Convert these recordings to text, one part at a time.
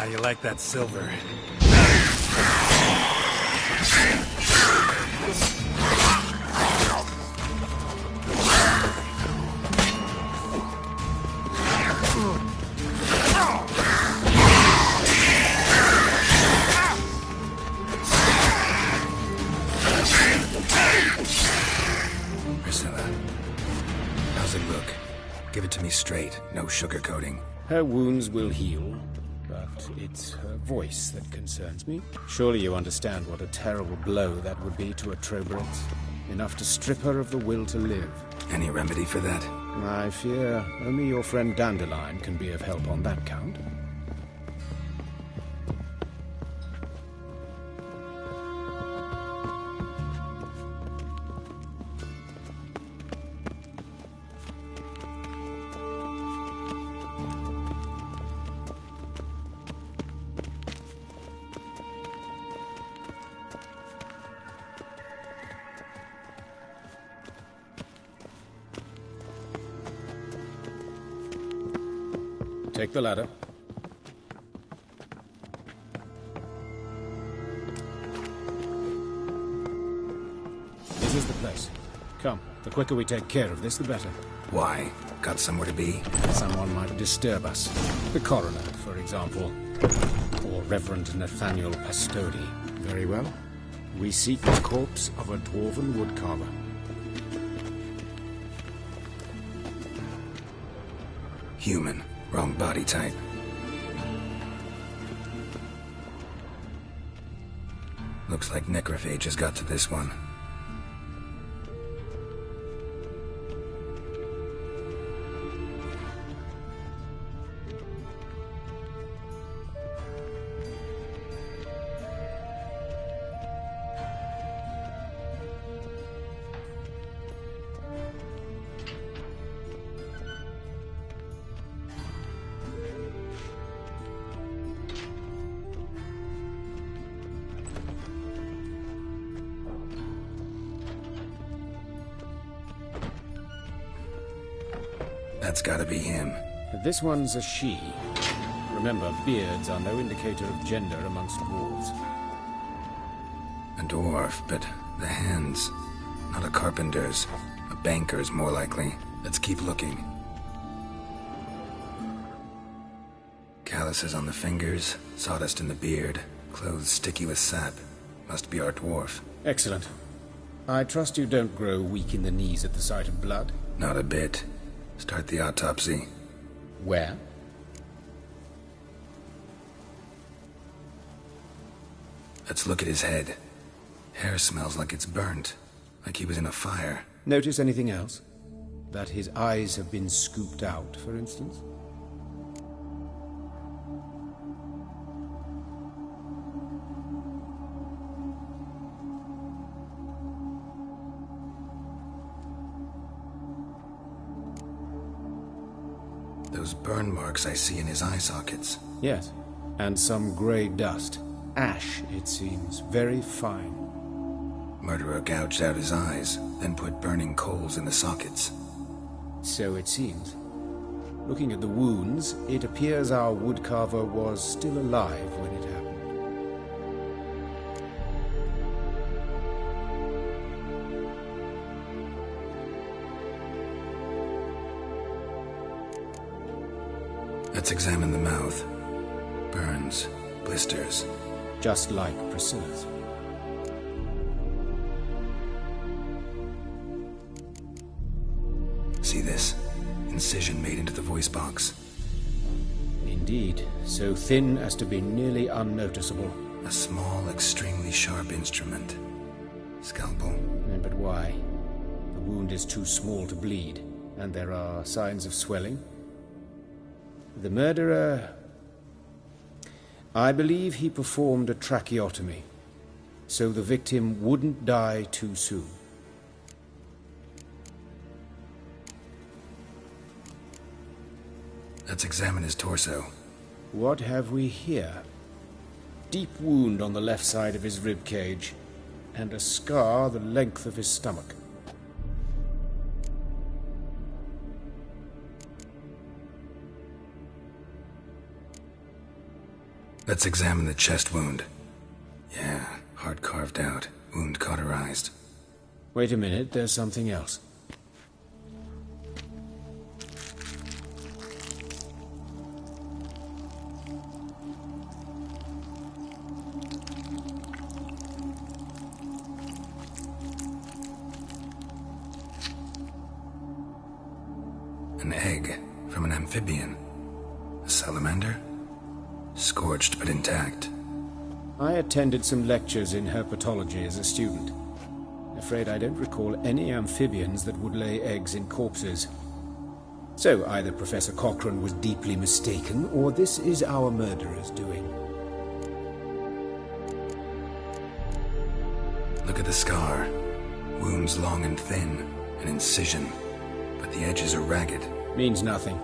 How you like that silver? Priscilla, how's it look? Give it to me straight, no sugarcoating. Her wounds will heal, but it's her voice that concerns me. Surely you understand what a terrible blow that would be to a Troberet. Enough to strip her of the will to live. Any remedy for that? I fear only your friend Dandelion can be of help on that count. Take the ladder. This is the place. Come, the quicker we take care of this, the better. Why? Got somewhere to be? Someone might disturb us. The coroner, for example. Or Reverend Nathaniel Pastodi. Very well. We seek the corpse of a dwarven woodcarver. Human. Wrong body type. Looks like necrophages got to this one. That's gotta be him. This one's a she. Remember, beards are no indicator of gender amongst dwarves. A dwarf, but the hands. Not a carpenter's. A banker's, more likely. Let's keep looking. Calluses on the fingers, sawdust in the beard, clothes sticky with sap. Must be our dwarf. Excellent. I trust you don't grow weak in the knees at the sight of blood? Not a bit. Start the autopsy. Where? Let's look at his head. Hair smells like it's burnt. Like he was in a fire. Notice anything else? That his eyes have been scooped out, for instance? Those burn marks I see in his eye sockets. Yes, and some grey dust. Ash, it seems. Very fine. Murderer gouged out his eyes, then put burning coals in the sockets. So it seems. Looking at the wounds, it appears our woodcarver was still alive when it happened. Let's examine the mouth. Burns. blisters. Just like Priscilla's. See this? Incision made into the voice box. Indeed, so thin as to be nearly unnoticeable. A small, extremely sharp instrument. Scalpel. But why? The wound is too small to bleed, and there are signs of swelling. The murderer... I believe he performed a tracheotomy, so the victim wouldn't die too soon. Let's examine his torso. What have we here? Deep wound on the left side of his rib cage, and a scar the length of his stomach. Let's examine the chest wound. Yeah, heart carved out, wound cauterized. Wait a minute, there's something else. An egg from an amphibian. A salamander? Scorched but intact. I attended some lectures in herpetology as a student. Afraid I don't recall any amphibians that would lay eggs in corpses. So either Professor Cochrane was deeply mistaken, or this is our murderer's doing. Look at the scar. Wounds long and thin, an incision. But the edges are ragged. Means nothing.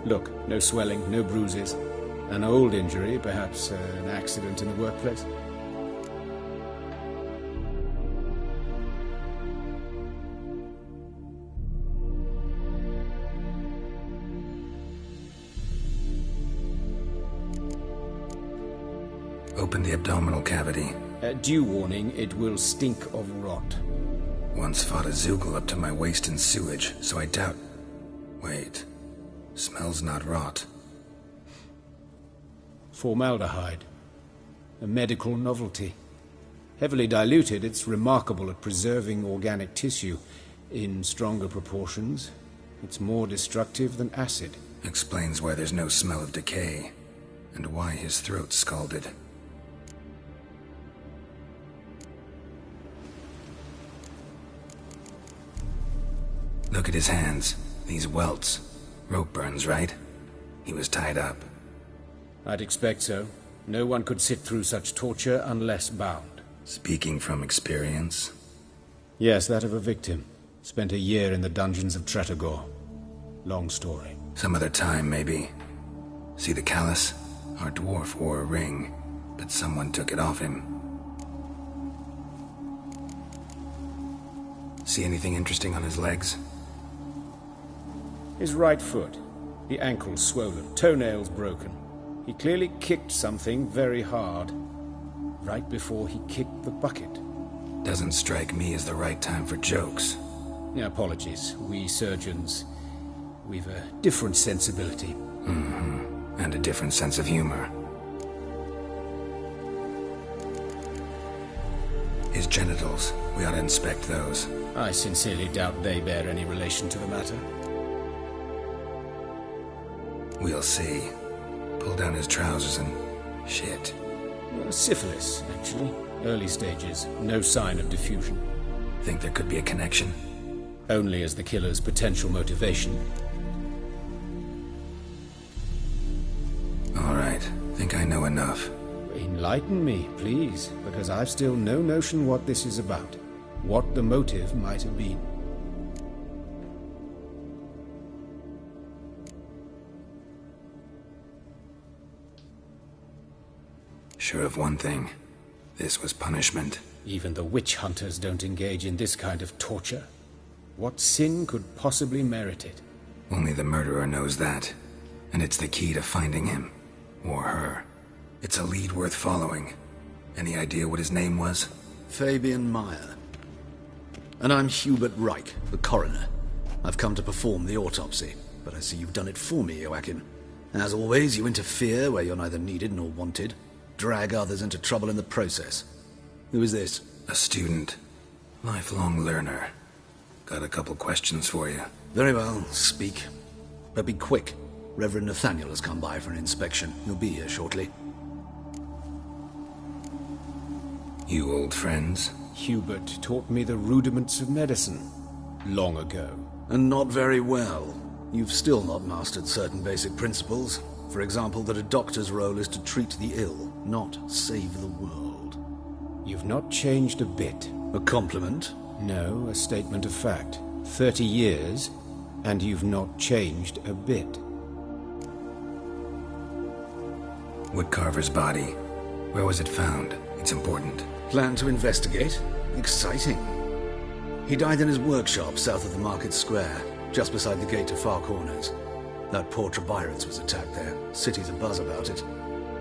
Look, no swelling, no bruises. An old injury, perhaps an accident in the workplace. Open the abdominal cavity. Due warning, it will stink of rot. Once fought a Zoogle up to my waist in sewage, so I doubt... Wait. Smells not rot. Formaldehyde. A medical novelty. Heavily diluted, it's remarkable at preserving organic tissue. In stronger proportions, it's more destructive than acid. Explains why there's no smell of decay, and why his throat's scalded. Look at his hands. These welts. Rope burns, right? He was tied up. I'd expect so. No one could sit through such torture unless bound. Speaking from experience? Yes, that of a victim. Spent a year in the dungeons of Tretogor. Long story. Some other time, maybe. See the callus? Our dwarf wore a ring, but someone took it off him. See anything interesting on his legs? His right foot. The ankle's swollen, toenails broken. He clearly kicked something very hard, right before he kicked the bucket. Doesn't strike me as the right time for jokes. Apologies. We surgeons, we've a different sensibility. Mm-hmm. And a different sense of humor. His genitals, we ought to inspect those. I sincerely doubt they bear any relation to the matter. We'll see. Pull down his trousers and... shit. Syphilis, actually. Early stages. No sign of diffusion. Think there could be a connection? Only as the killer's potential motivation. All right. Think I know enough. Enlighten me, please, because I've still no notion what this is about. What the motive might have been. Sure of one thing. This was punishment. Even the witch hunters don't engage in this kind of torture. What sin could possibly merit it? Only the murderer knows that. And it's the key to finding him. Or her. It's a lead worth following. Any idea what his name was? Fabian Meyer. And I'm Hubert Reich, the coroner. I've come to perform the autopsy, but I see you've done it for me, Joachim. As always, you interfere where you're neither needed nor wanted. drag others into trouble in the process. Who is this? A student. Lifelong learner. Got a couple questions for you. Very well, speak. But be quick. Reverend Nathaniel has come by for an inspection. He'll be here shortly. You old friends? Hubert taught me the rudiments of medicine long ago. And not very well. You've still not mastered certain basic principles. For example, that a doctor's role is to treat the ill, not save the world. You've not changed a bit. A compliment? No, a statement of fact. 30 years, and you've not changed a bit. Woodcarver's body. Where was it found? It's important. Plan to investigate? Exciting. He died in his workshop south of the market square, just beside the gate to Far Corners. That poor Trebirans was attacked there. City's abuzz about it.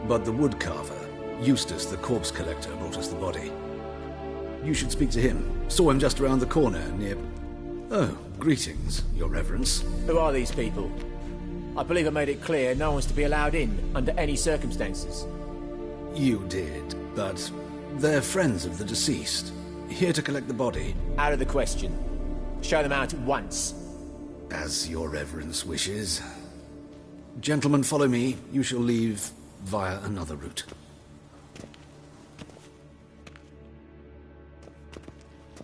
But the woodcarver, Eustace the corpse collector, brought us the body. You should speak to him. Saw him just around the corner near... Oh, greetings, your reverence. Who are these people? I believe I made it clear no one's to be allowed in under any circumstances. You did, but they're friends of the deceased. Here to collect the body. Out of the question. Show them out at once. As your reverence wishes. Gentlemen, follow me. You shall leave via another route.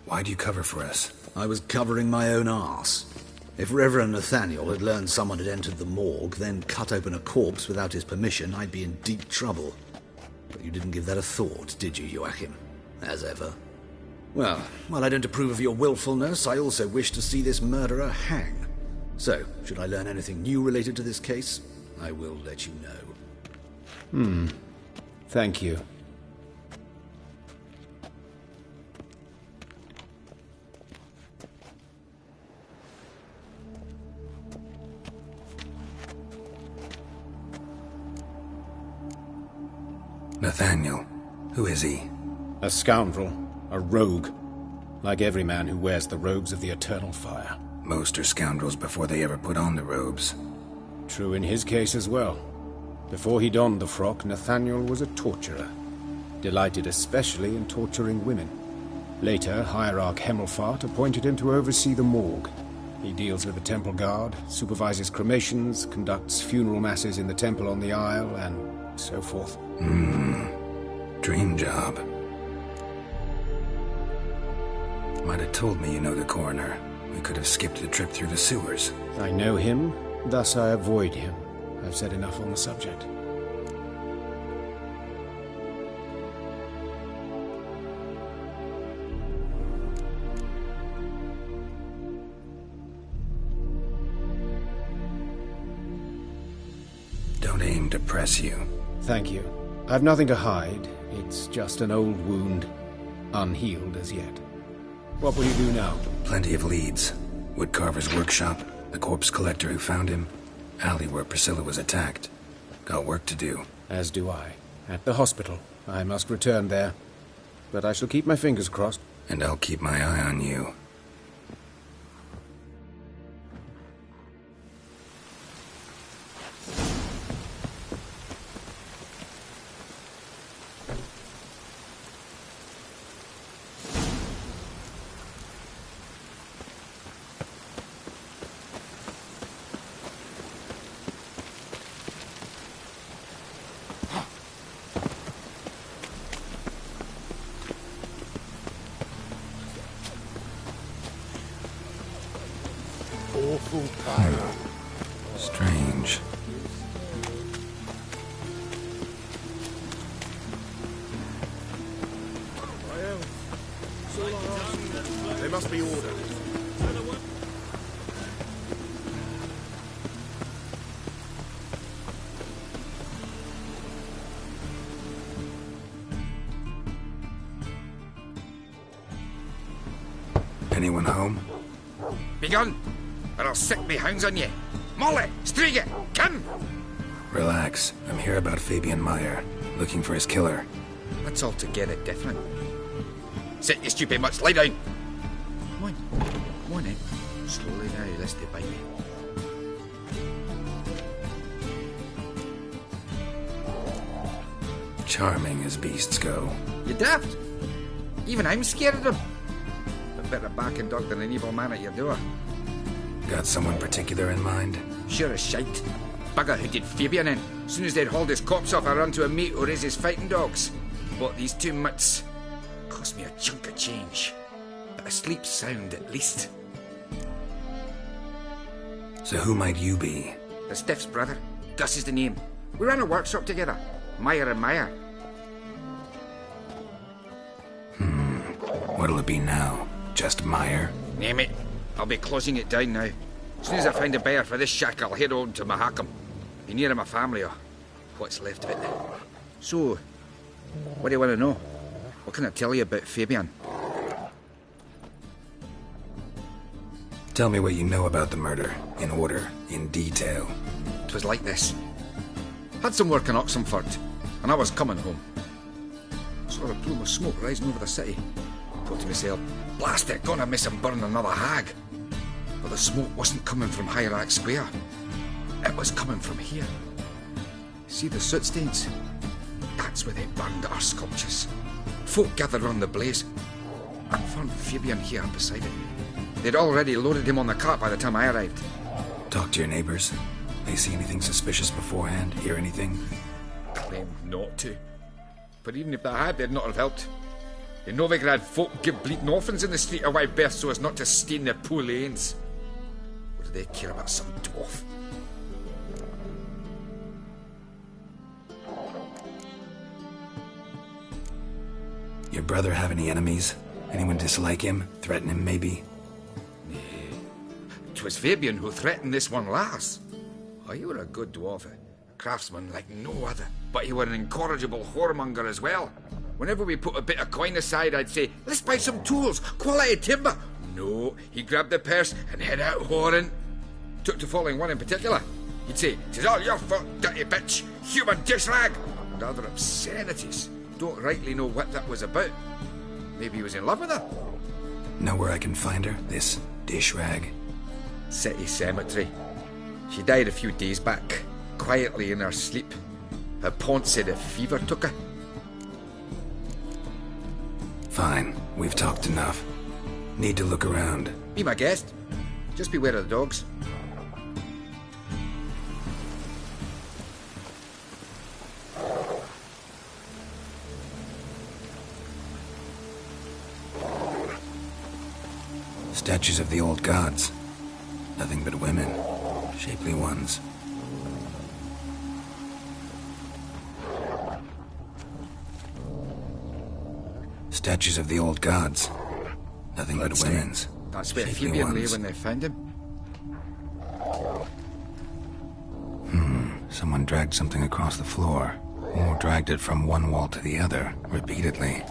Why do you cover for us? I was covering my own arse. If Reverend Nathaniel had learned someone had entered the morgue, then cut open a corpse without his permission, I'd be in deep trouble. But you didn't give that a thought, did you, Joachim? As ever. Well, while I don't approve of your willfulness, I also wish to see this murderer hang. So, should I learn anything new related to this case, I will let you know. Thank you. Nathaniel. Who is he? A scoundrel. A rogue. Like every man who wears the robes of the Eternal Fire. Most are scoundrels before they ever put on the robes. True in his case as well. Before he donned the frock, Nathaniel was a torturer. Delighted especially in torturing women. Later, Hierarch Hemmelfart appointed him to oversee the morgue. He deals with the temple guard, supervises cremations, conducts funeral masses in the temple on the Isle, and so forth. Dream job. Might have told me you know the coroner. We could have skipped the trip through the sewers. I know him, thus I avoid him. I've said enough on the subject. Don't aim to press you. Thank you. I've nothing to hide. It's just an old wound, unhealed as yet. What will you do now? Plenty of leads. Woodcarver's workshop, the corpse collector who found him, alley where Priscilla was attacked. Got work to do. As do I. At the hospital. I must return there. But I shall keep my fingers crossed. And I'll keep my eye on you. Awful pile. Strange. There must be order. Anyone home? Begone, or I'll set me hounds on you. Molly, Striga, come! Relax. I'm here about Fabian Meyer, looking for his killer. That's altogether different. Sit, you stupid mutts, lie down. Come on in. Slowly now, lest they bite me. Charming as beasts go. You daft? Even I'm scared of them. But better back and dog than an evil man at your door. Got someone particular in mind? Sure as shite. Bugger who did Fabian in. Soon as they'd hauled his corpse off, I run to a mate who raised his fighting dogs. Bought these 2 mutts. Cost me a chunk of change. But I sleep sound at least. So who might you be? The Stiff's brother. Gus is the name. We ran a workshop together. Meyer and Meyer. What'll it be now? Just Meyer? Name it. I'll be closing it down now. As soon as I find a buyer for this shack, I'll head on to Mahakam. Be near my family, or what's left of it. So, what do you want to know? What can I tell you about Fabian? Tell me what you know about the murder, in order, in detail. It was like this. Had some work in Oxenford, and I was coming home. Saw a plume of smoke rising over the city. Thought to myself, blast it, gonna miss him burn another hag. But the smoke wasn't coming from Hierarch Square. It was coming from here. See the soot stains? That's where they burned our sculptures. Folk gathered round the blaze. I found Fabian here beside it. They'd already loaded him on the cart by the time I arrived. Talk to your neighbors. They see anything suspicious beforehand? Hear anything? Claimed not to. But even if they had, they'd not have helped. In Novigrad, folk give bleating orphans in the street a wide berth so as not to stain their poor lanes. What do they care about some dwarf? Your brother have any enemies? Anyone dislike him? Threaten him, maybe? 'Twas Fabian who threatened this one last. Oh, you were a good dwarf, a craftsman like no other. But you were an incorrigible whoremonger as well. Whenever we put a bit of coin aside, I'd say, let's buy some tools, quality timber. No, he grabbed the purse and head out whoring. Took to following one in particular. He'd say, 'tis all your fault, dirty bitch, human dish rag, and other obscenities. Don't rightly know what that was about. Maybe he was in love with her. Know where I can find her? This dish rag? City cemetery. She died a few days back, quietly in her sleep. Her pont said a fever took her. Fine, we've talked enough. Need to look around. Be my guest. Just beware of the dogs. Statues of the old gods. Nothing but women. Shapely ones. Statues of the old gods. Nothing but women's. That's where Shapely Fabian lay ones. when they found him. Someone dragged something across the floor. Or dragged it from one wall to the other, repeatedly.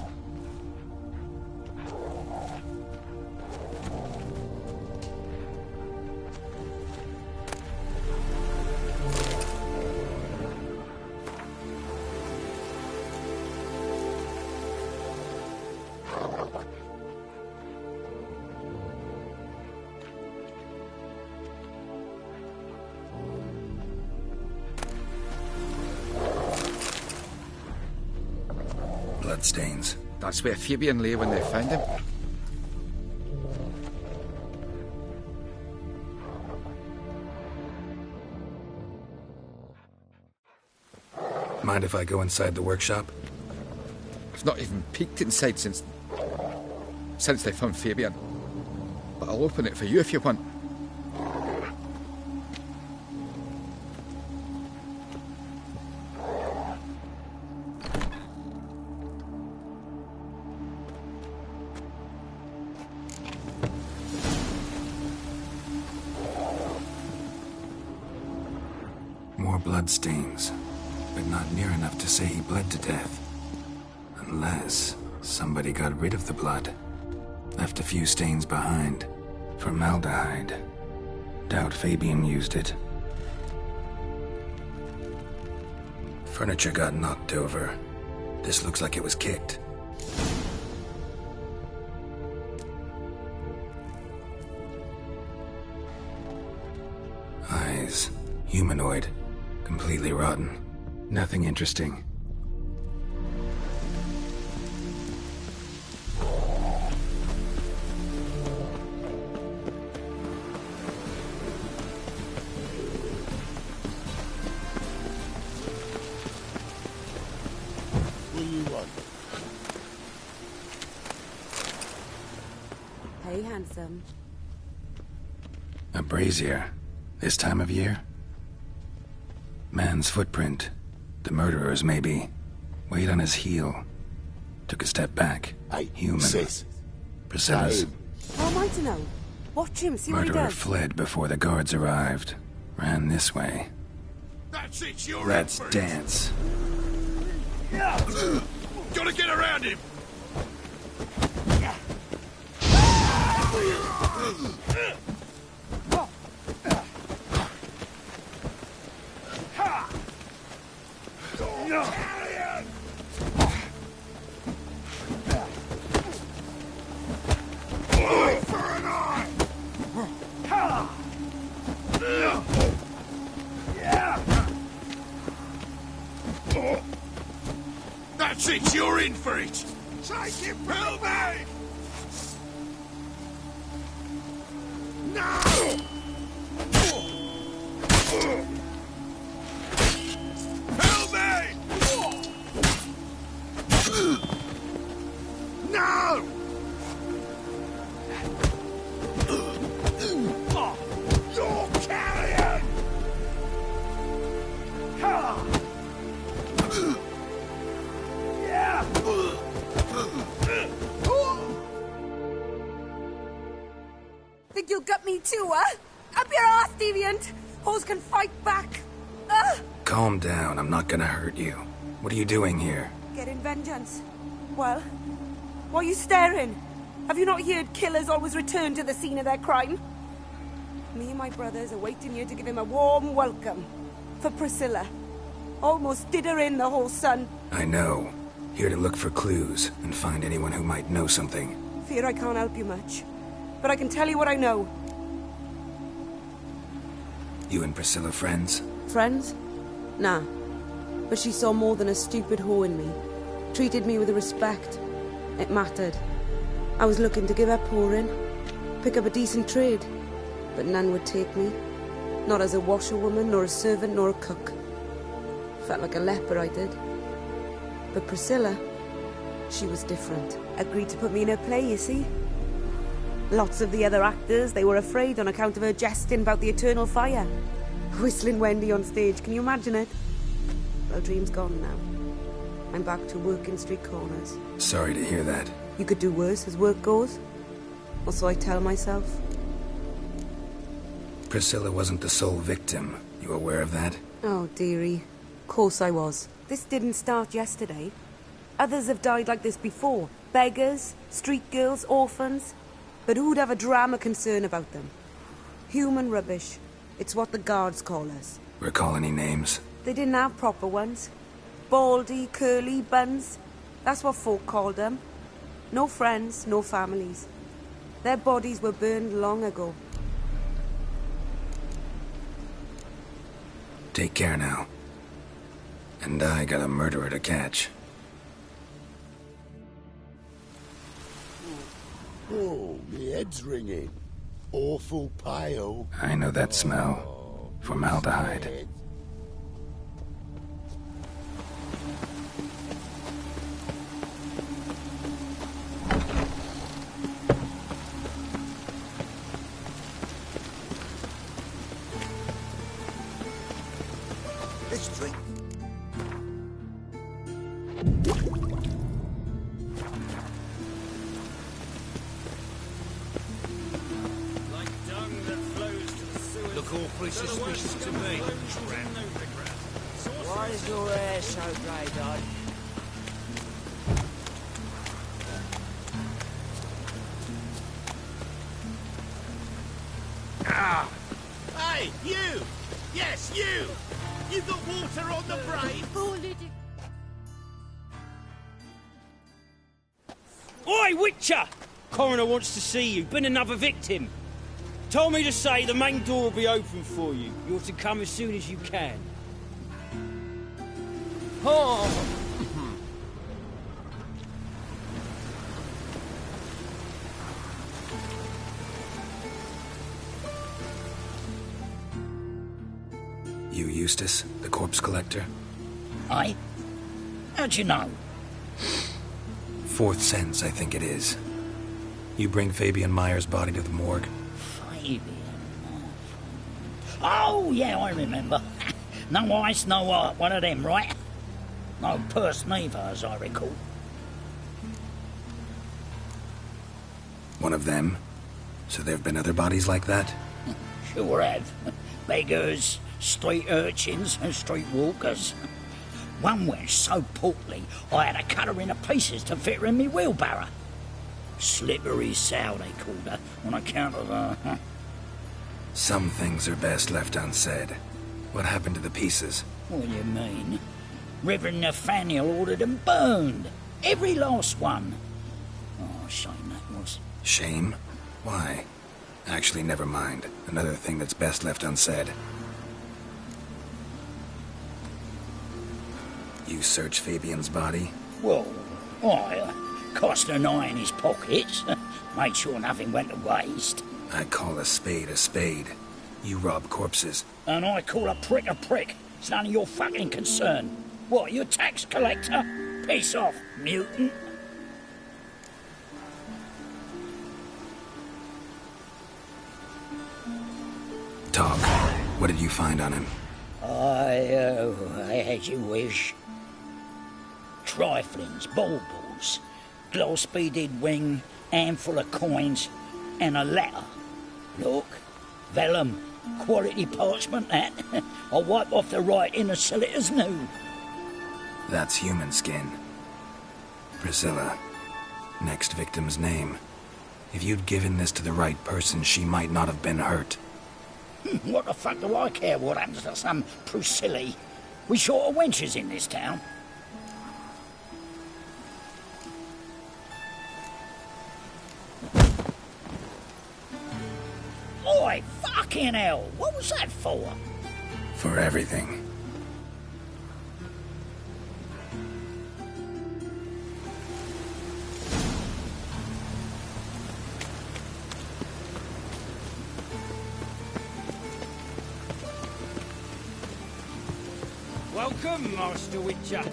Bloodstains. That's where Fabian lay when they found him. Mind if I go inside the workshop? I've not even peeked inside since they found Fabian. But I'll open it for you if you want. More bloodstains, but not near enough to say he bled to death. Unless somebody got rid of the blood. Left a few stains behind. Formaldehyde. Doubt Fabian used it. Furniture got knocked over. This looks like it was kicked. Eyes. Humanoid. Completely rotten. Nothing interesting. some. A brazier? This time of year? Man's footprint. The murderer's, maybe. Weighed on his heel. Took a step back. Hey, Human. sis. Priscilla's. How am I to know? Watch him, see what he Murderer does. fled before the guards arrived. Ran this way. That's it, you're Let's in for it. dance. Gotta get around him. That's it, you're in for it. Take him, help me! No! Help me! No! You're carrion! Think you'll gut me too, huh? Up your ass, deviant! Hoes can fight back! Calm down, I'm not gonna hurt you. What are you doing here? Getting vengeance. Well, why are you staring? Have you not heard killers always return to the scene of their crime? Me and my brothers are waiting here to give him a warm welcome. For Priscilla. Almost did her in, the whole son. I know. Here to look for clues and find anyone who might know something. Fear I can't help you much. But I can tell you what I know. You and Priscilla friends? Friends? Nah. But she saw more than a stupid whore in me. Treated me with respect. It mattered. I was looking to give her pouring. Pick up a decent trade. But none would take me. Not as a washerwoman, nor a servant, nor a cook. Felt like a leper, I did. But Priscilla, she was different. Agreed to put me in her play, you see? Lots of the other actors, they were afraid on account of her jesting about the eternal fire. Whistling Wendy on stage, can you imagine it? Well, dream's gone now. I'm back to working street corners. Sorry to hear that. You could do worse as work goes. Or so I tell myself. Priscilla wasn't the sole victim. You aware of that? Oh, dearie. Course I was. This didn't start yesterday. Others have died like this before. Beggars, street girls, orphans. But who'd have a drama concern about them? Human rubbish. It's what the guards call us. Recall any names? They didn't have proper ones. Baldy, curly, buns. That's what folk called them. No friends, no families. Their bodies were burned long ago. Take care now. And I got a murderer to catch. Oh, my head's ringing. Awful pale. I know that smell. Formaldehyde. This drink. Look awfully suspicious to me. Why is your hair so grey, Dad? Hey, you! Yes, you! You got water on the brain? Oi, Witcher! Coroner wants to see you. Been another victim. Told me to say the main door will be open for you. You're to come as soon as you can. Oh! You Eustace, the corpse collector? Aye? How'd you know? Fourth sense, I think it is. You bring Fabian Meyer's body to the morgue. Fabian. Oh, yeah, I remember. No ice, no art, one of them, right? No purse neither, as I recall. One of them? So there have been other bodies like that? Sure have. Beggars, street urchins, and street walkers. One went so portly, I had to cut her into pieces to fit her in me wheelbarrow. Slippery sow, they called her, on account of her. Some things are best left unsaid. What happened to the pieces? What do you mean? Reverend Nathaniel ordered them burned. Every last one. Oh, shame that was. Shame? Why? Actually, never mind. Another thing that's best left unsaid. You search Fabian's body? Well, I cast an eye in his pockets. Made sure nothing went to waste. I call a spade a spade. You rob corpses. And I call a prick a prick. It's none of your fucking concern. What, you a tax collector? Piss off, mutant. Talk. What did you find on him? As you wish. Triflings, baubles, gloss-beaded ring, handful of coins, and a letter. Look, vellum, quality parchment, that. I'll wipe off the writing and sell it as new. That's human skin. Priscilla. Next victim's name. If you'd given this to the right person, she might not have been hurt. What the fuck do I care what happens to some Priscilla? We short of wenches in this town. Oi, fucking hell! What was that for? For everything. Welcome, Master Witcher.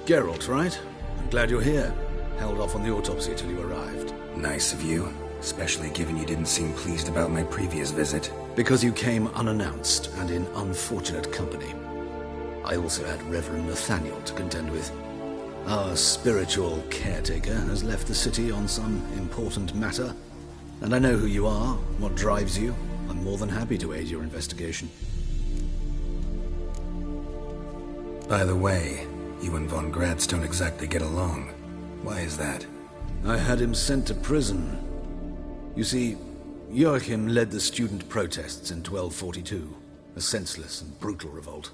Geralt, right? I'm glad you're here. Held off on the autopsy till you arrived. Nice of you, especially given you didn't seem pleased about my previous visit. Because you came unannounced and in unfortunate company. I also had Reverend Nathaniel to contend with. Our spiritual caretaker has left the city on some important matter, and I know who you are, what drives you. I'm more than happy to aid your investigation. By the way, you and von Gratz don't exactly get along. Why is that? I had him sent to prison. You see, Joachim led the student protests in 1242, a senseless and brutal revolt.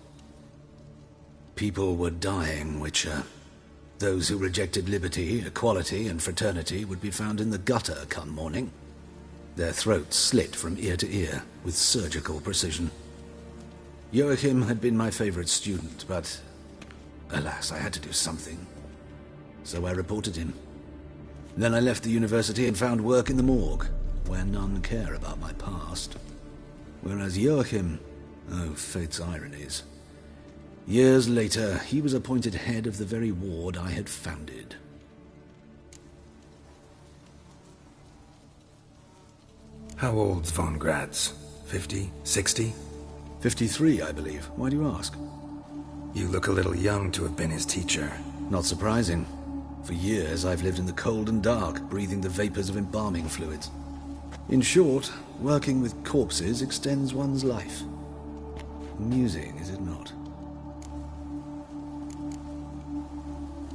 People were dying, Witcher. Those who rejected liberty, equality, and fraternity would be found in the gutter come morning. Their throats slit from ear to ear with surgical precision. Joachim had been my favorite student, but alas, I had to do something. So I reported him. Then I left the university and found work in the morgue, where none care about my past. Whereas Joachim, oh, fate's ironies. Years later, he was appointed head of the very ward I had founded. How old's von Gratz? 50? 60? 53, I believe. Why do you ask? You look a little young to have been his teacher. Not surprising. For years, I've lived in the cold and dark, breathing the vapors of embalming fluids. In short, working with corpses extends one's life. Amusing, is it not?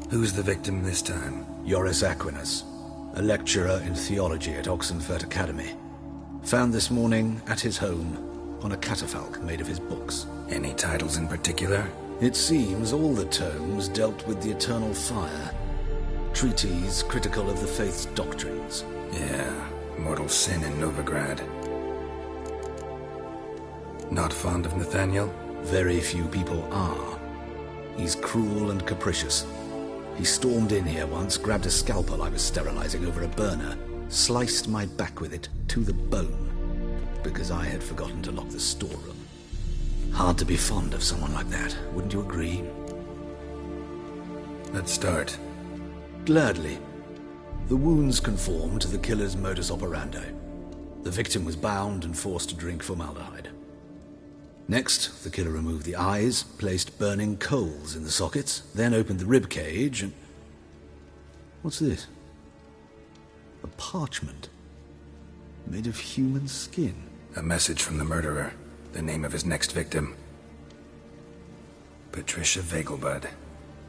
Who's the victim this time? Joris Aquinas, a lecturer in theology at Oxenfurt Academy. Found this morning at his home on a catafalque made of his books. Any titles in particular? It seems all the tomes dealt with the eternal fire. Treatises critical of the faith's doctrines. Yeah, mortal sin in Novigrad. Not fond of Nathaniel? Very few people are. He's cruel and capricious. He stormed in here once, grabbed a scalpel I was sterilizing over a burner, sliced my back with it to the bone, because I had forgotten to lock the storeroom. Hard to be fond of someone like that, wouldn't you agree? Let's start. Gladly. The wounds conformed to the killer's modus operandi. The victim was bound and forced to drink formaldehyde. Next, the killer removed the eyes, placed burning coals in the sockets, then opened the rib cage and... What's this? A parchment. Made of human skin. A message from the murderer. The name of his next victim. Patricia Vegelbud.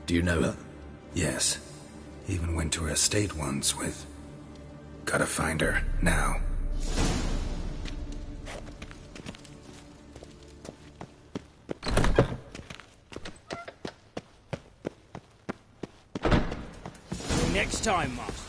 Do you know her? Yes. Even went to her estate once with... Gotta find her, now. Till next time, Master.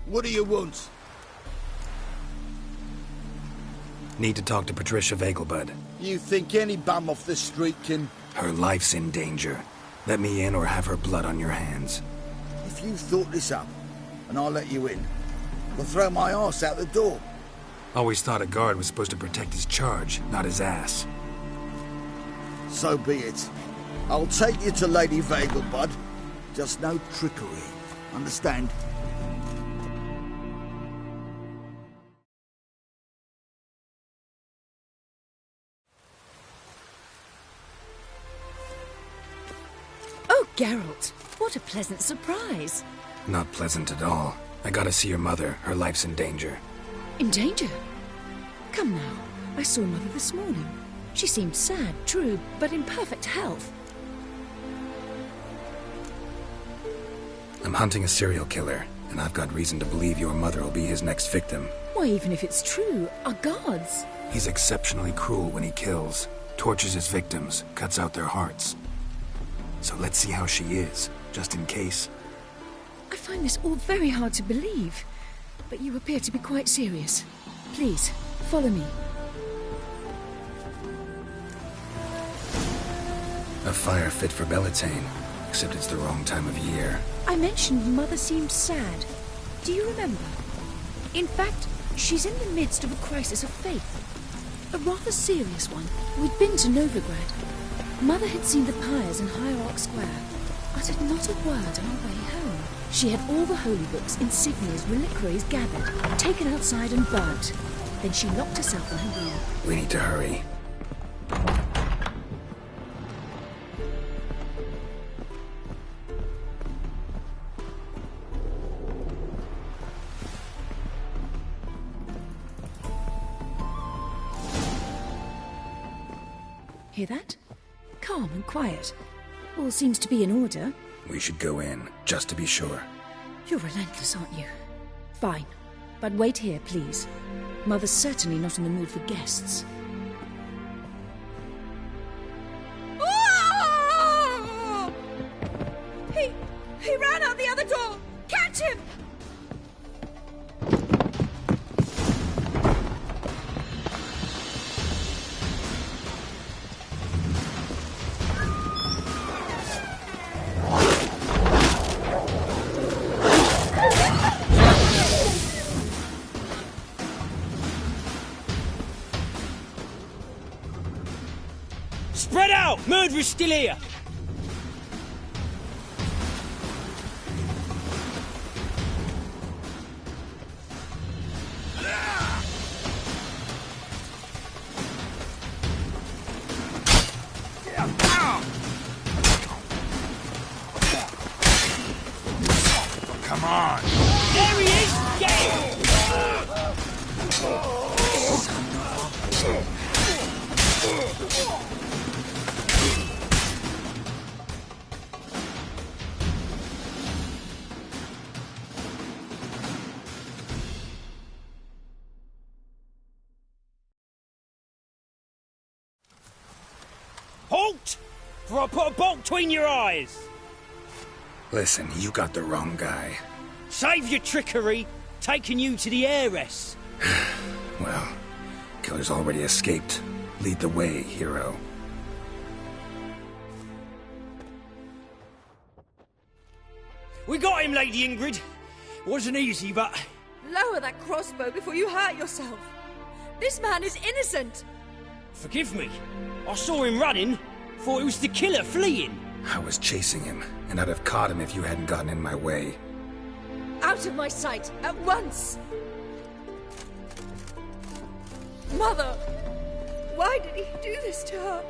What do you want? Need to talk to Patricia Vegelbud. You think any bum off the street can... Her life's in danger. Let me in or have her blood on your hands. If you thought this up, and I'll let you in, I'll throw my arse out the door. Always thought a guard was supposed to protect his charge, not his ass. So be it. I'll take you to Lady Vegelbud. Just no trickery. Understand? Oh, Geralt, what a pleasant surprise. Not pleasant at all. I gotta see your mother. Her life's in danger. In danger? Come now, I saw Mother this morning. She seemed sad, true, but in perfect health. I'm hunting a serial killer, and I've got reason to believe your mother will be his next victim. Why, even if it's true, our guards... He's exceptionally cruel when he kills, tortures his victims, cuts out their hearts. So let's see how she is, just in case. I find this all very hard to believe, but you appear to be quite serious. Please, follow me. A fire fit for Bellatane, except it's the wrong time of year. I mentioned Mother seemed sad. Do you remember? In fact, she's in the midst of a crisis of faith. A rather serious one. We'd been to Novigrad. Mother had seen the pyres in Hierarch Square, uttered not a word on our way home. She had all the holy books, insignias, reliquaries gathered, taken outside and burnt. Then she locked herself in her room. We need to hurry. Hear that? Calm and quiet. All seems to be in order. We should go in, just to be sure. You're relentless, aren't you? Fine. But wait here, please. Mother's certainly not in the mood for guests. Oh! He ran out the other door! Catch him! Murderer's still here! Come on! There he is! Get him! Halt! For I put a bolt between your eyes! Listen, you got the wrong guy. Save your trickery, taking you to the heiress. Well, killer's already escaped. Lead the way, hero. We got him, Lady Ingrid. Wasn't easy, but... Lower that crossbow before you hurt yourself. This man is innocent. Forgive me. I saw him running. Thought it was the killer fleeing. I was chasing him, and I'd have caught him if you hadn't gotten in my way. Out of my sight, at once! Mother! Why did he do this to her?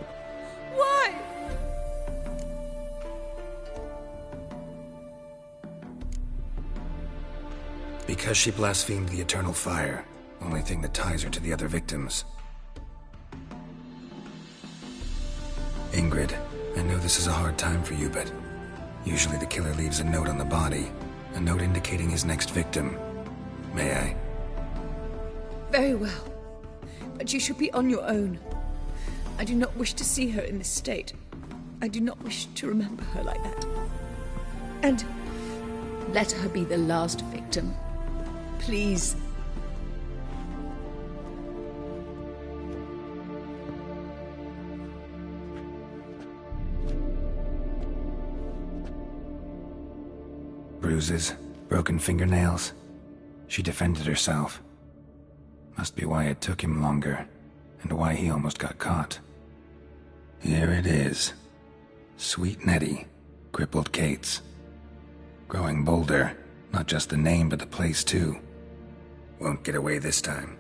Why? Because she blasphemed the eternal fire. Only thing that ties her to the other victims. Ingrid, I know this is a hard time for you, but usually the killer leaves a note on the body. A note indicating his next victim. May I? Very well. But you should be on your own. I do not wish to see her in this state. I do not wish to remember her like that. And let her be the last victim. Please. Bruises, broken fingernails. She defended herself. Must be why it took him longer, and why he almost got caught. Here it is. Sweet Nettie, crippled Kate's. Growing bolder, not just the name but the place too. Won't get away this time.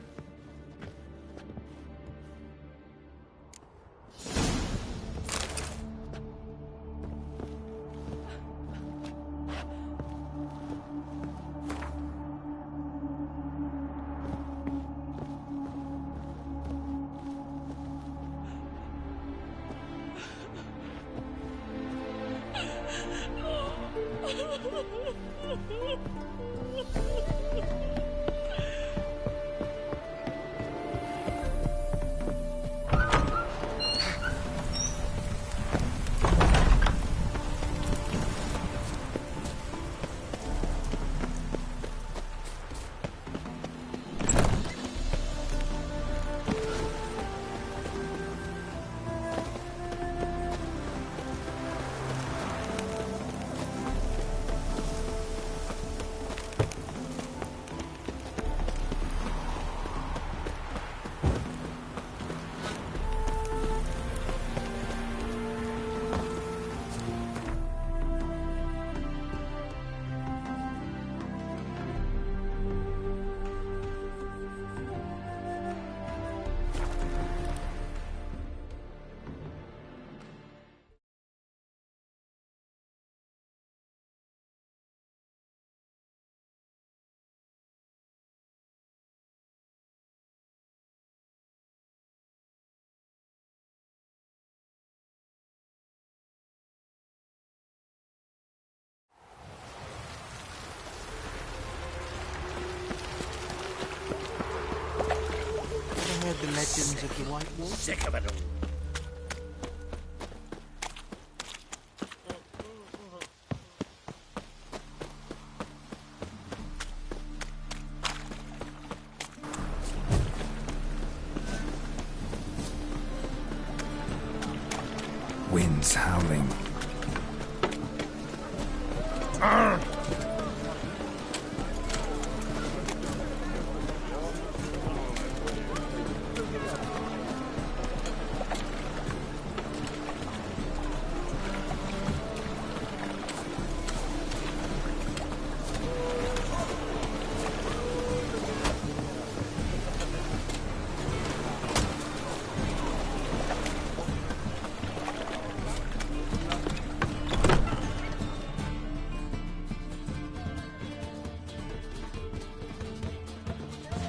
The legends of the White Wolf. Sick of it all. Winds howling.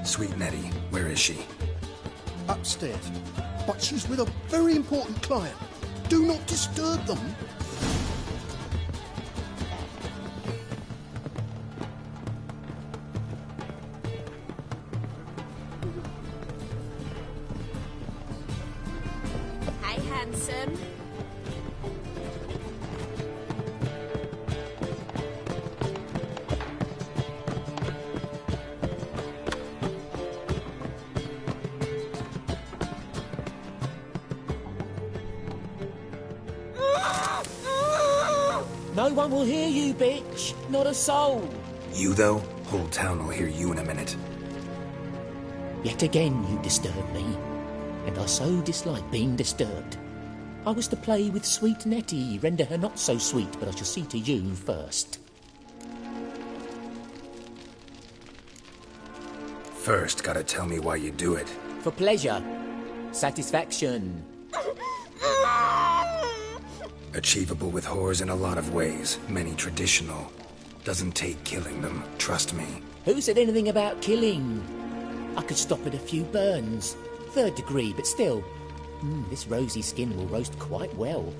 Sweet Nettie, where is she? Upstairs. But she's with a very important client. Do not disturb them. Hey, handsome. No one will hear you, bitch. Not a soul. You, though? Whole town will hear you in a minute. Yet again you disturb me, and I so dislike being disturbed. I was to play with sweet Nettie, render her not so sweet, but I shall see to you first. First, gotta tell me why you do it. For pleasure. Satisfaction. Achievable with whores in a lot of ways, many traditional. Doesn't take killing them, trust me. Who said anything about killing? I could stop at a few burns. 3rd degree, but still. This rosy skin will roast quite well.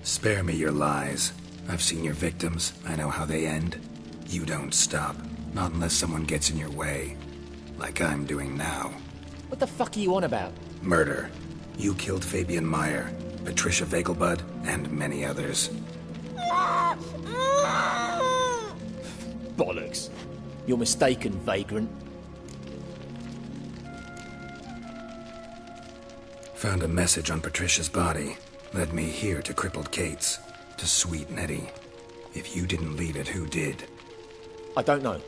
Spare me your lies. I've seen your victims. I know how they end. You don't stop. Not unless someone gets in your way. Like I'm doing now. What the fuck are you on about? Murder. You killed Fabian Meyer, Patricia Vegelbud, and many others. Bollocks. You're mistaken, vagrant. Found a message on Patricia's body. Led me here to crippled Kate's. To sweet Nettie. If you didn't leave it, who did? I don't know.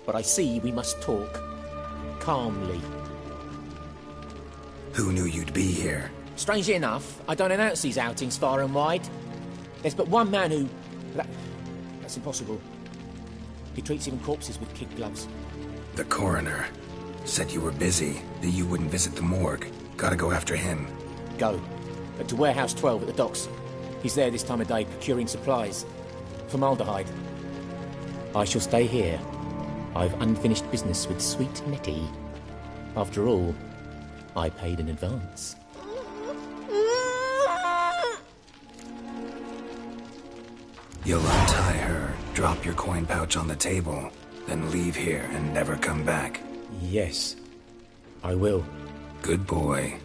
But I see we must talk. Calmly. Who knew you'd be here? Strangely enough, I don't announce these outings far and wide. There's but one man who... That's impossible. He treats even corpses with kid gloves. The coroner. Said you were busy, that you wouldn't visit the morgue. Gotta go after him. Go. But to Warehouse 12 at the docks. He's there this time of day procuring supplies. Formaldehyde. I shall stay here. I've unfinished business with sweet Nettie. After all, I paid in advance. You'll untie her, drop your coin pouch on the table, then leave here and never come back. Yes, I will. Good boy.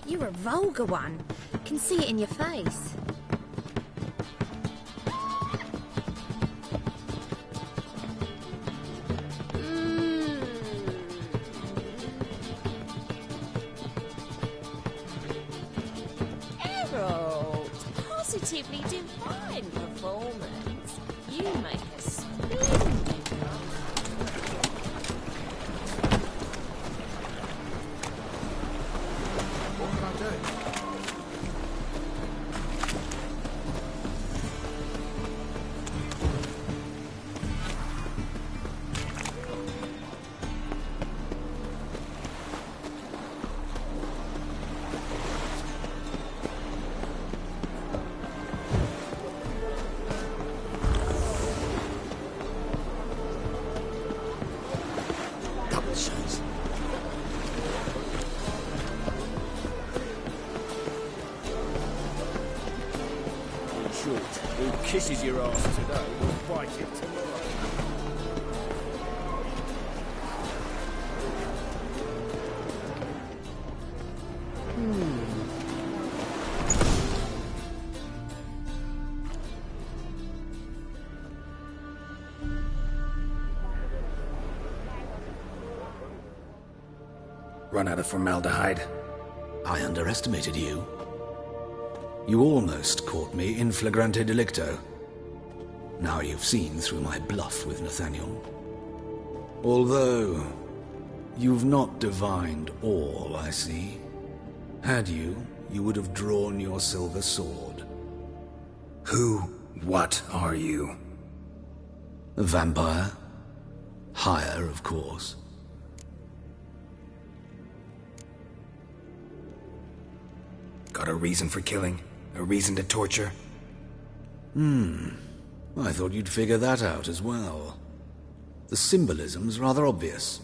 You're a vulgar one. Can see it in your face. Harold, positively divine performance. You make a splendid Who kisses your ass today will bite it tomorrow. Run out of formaldehyde? I underestimated you. You almost caught me in flagrante delicto. Now you've seen through my bluff with Nathaniel. Although, you've not divined all, I see. Had you, you would have drawn your silver sword. What are you? A vampire. Higher, of course. Got a reason for killing? A reason to torture? I thought you'd figure that out as well. The symbolism's rather obvious.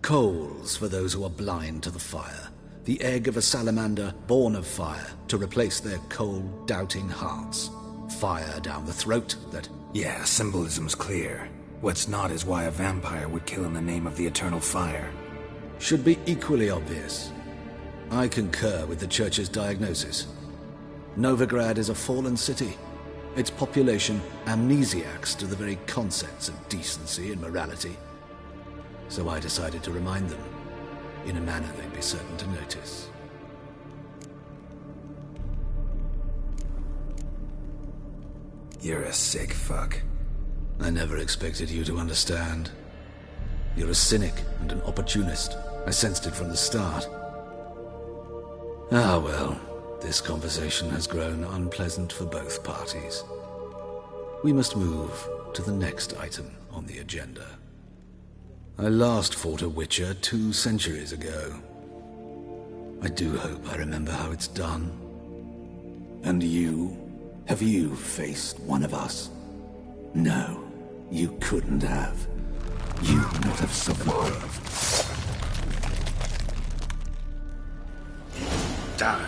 Coals for those who are blind to the fire. The egg of a salamander born of fire to replace their cold, doubting hearts. Fire down the throat that... Yeah, symbolism's clear. What's not is why a vampire would kill in the name of the eternal fire. should be equally obvious. I concur with the Church's diagnosis. Novigrad is a fallen city. Its population amnesiacs to the very concepts of decency and morality. So I decided to remind them, in a manner they'd be certain to notice. You're a sick fuck. I never expected you to understand. You're a cynic and an opportunist. I sensed it from the start. Ah well, this conversation has grown unpleasant for both parties. We must move to the next item on the agenda. I last fought a Witcher 2 centuries ago. I do hope I remember how it's done. And you? Have you faced one of us? No, you couldn't have. You'd not have survived. Die.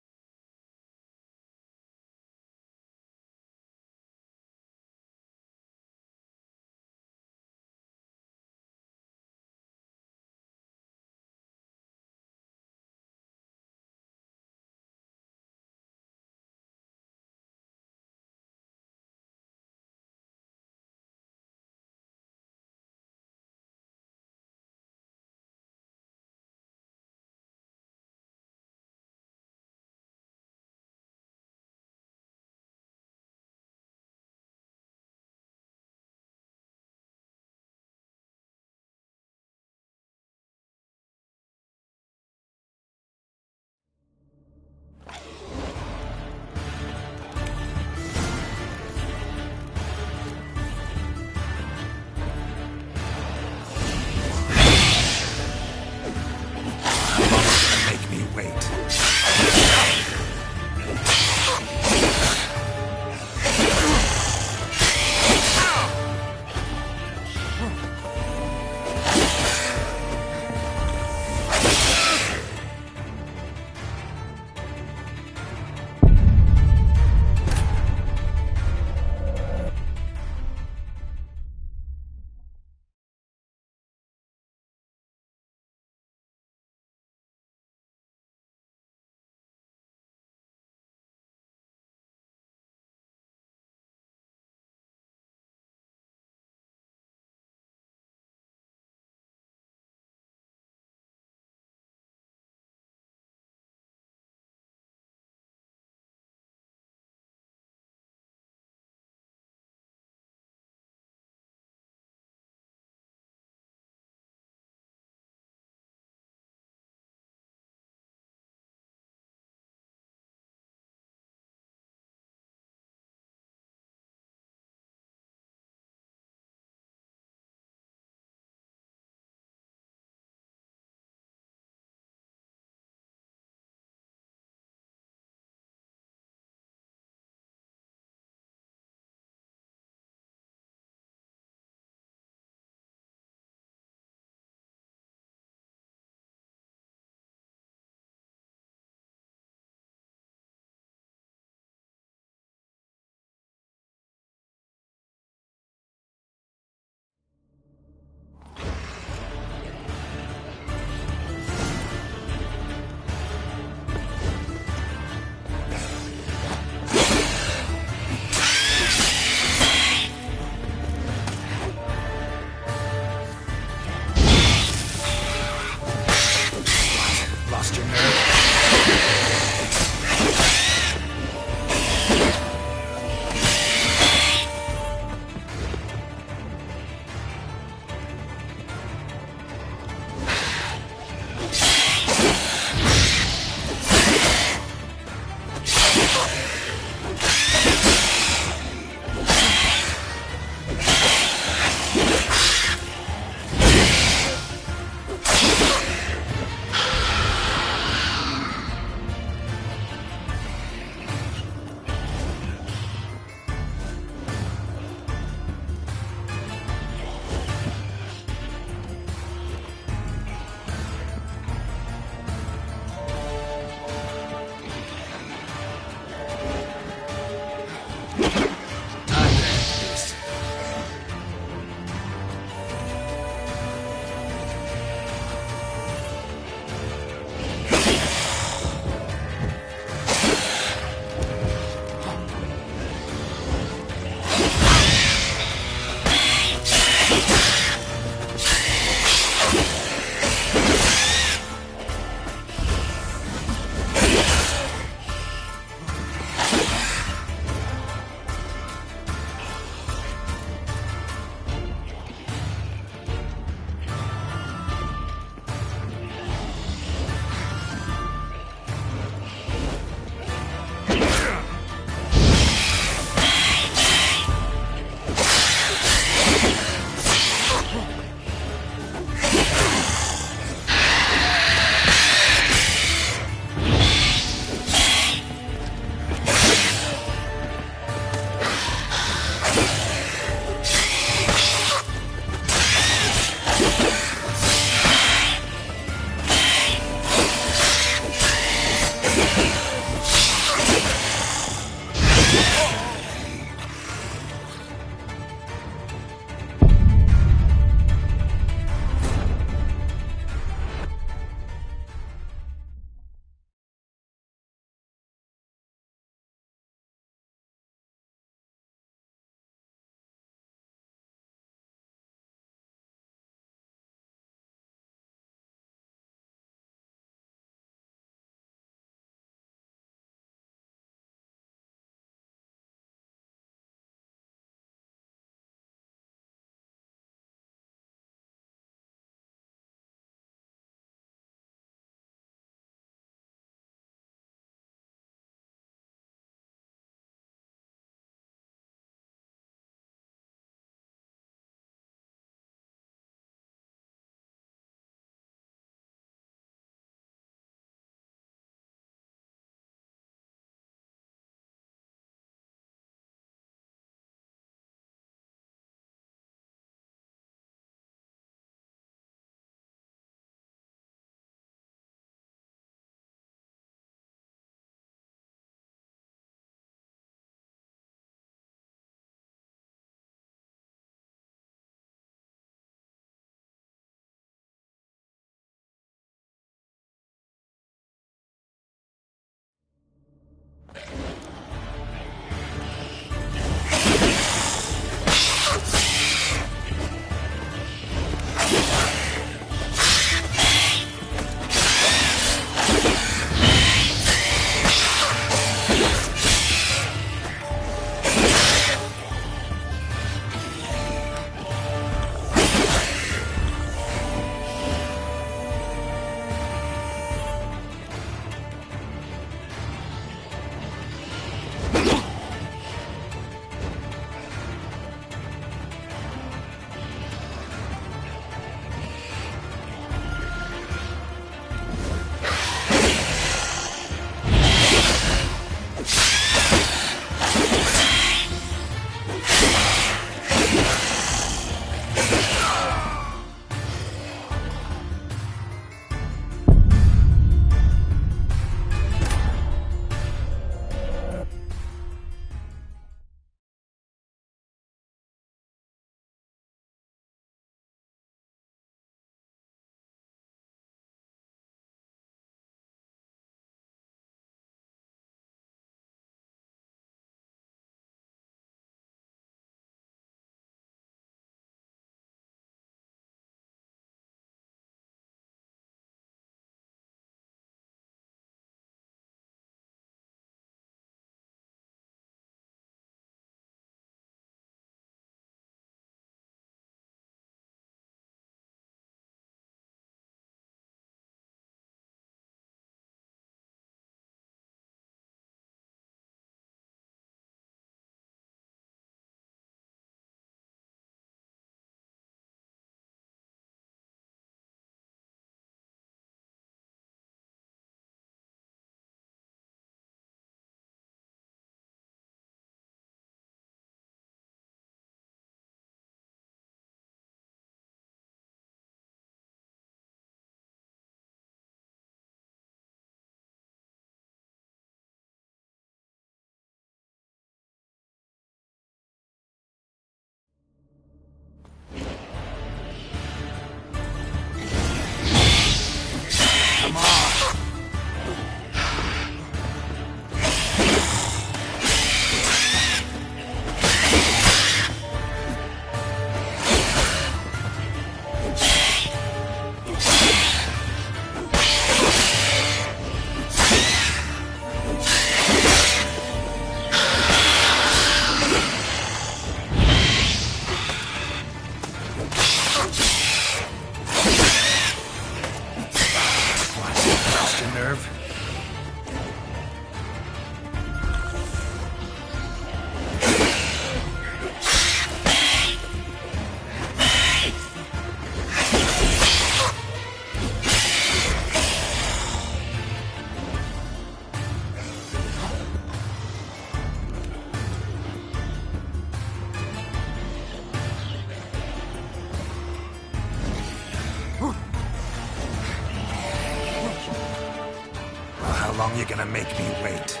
long you gonna make me wait?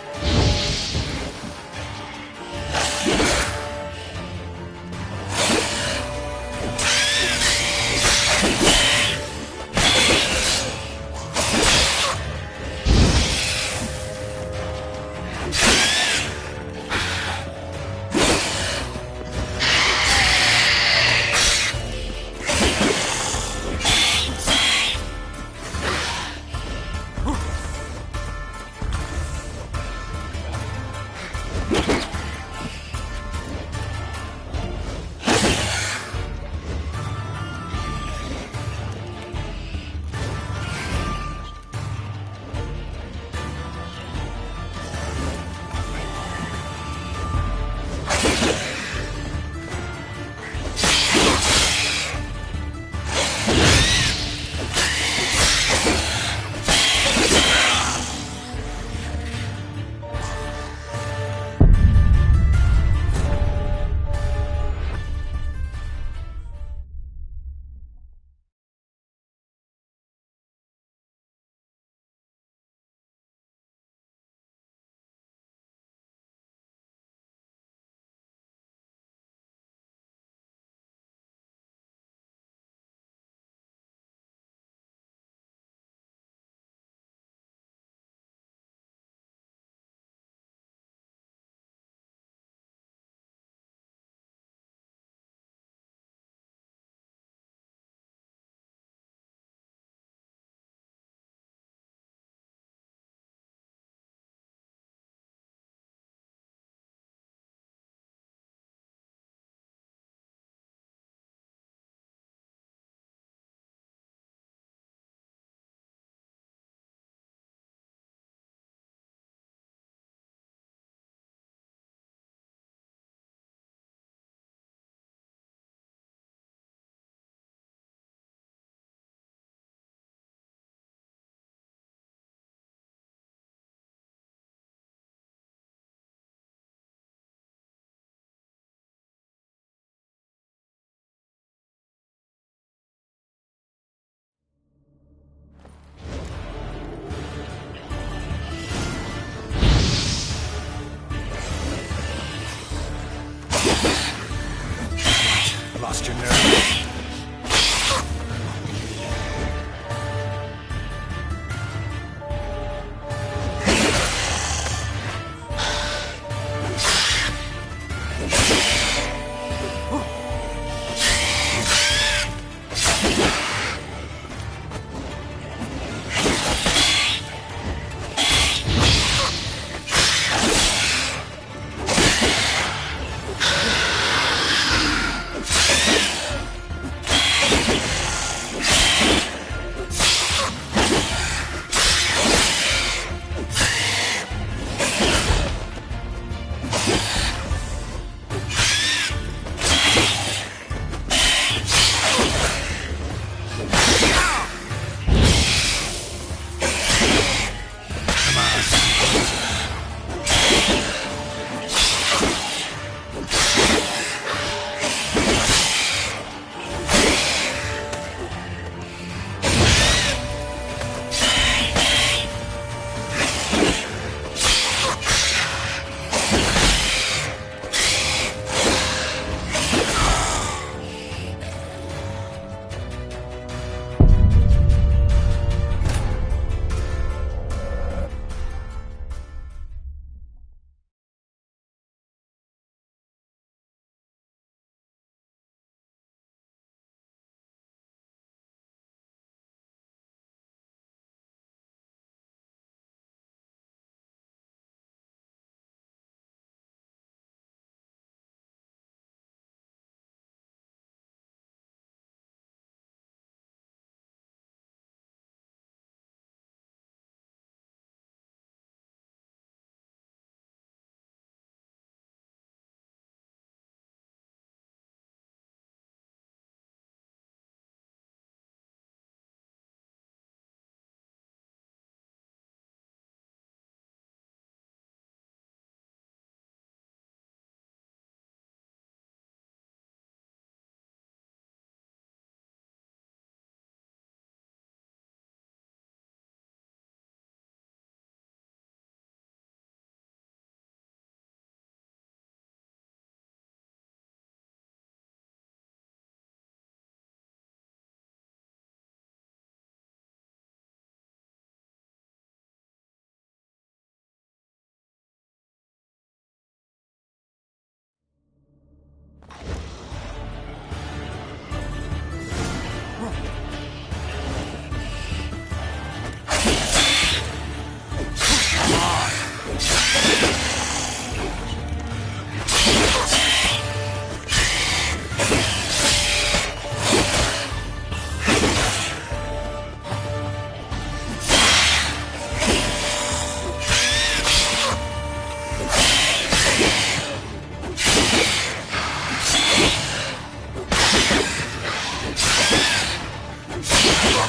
Lost your nerve.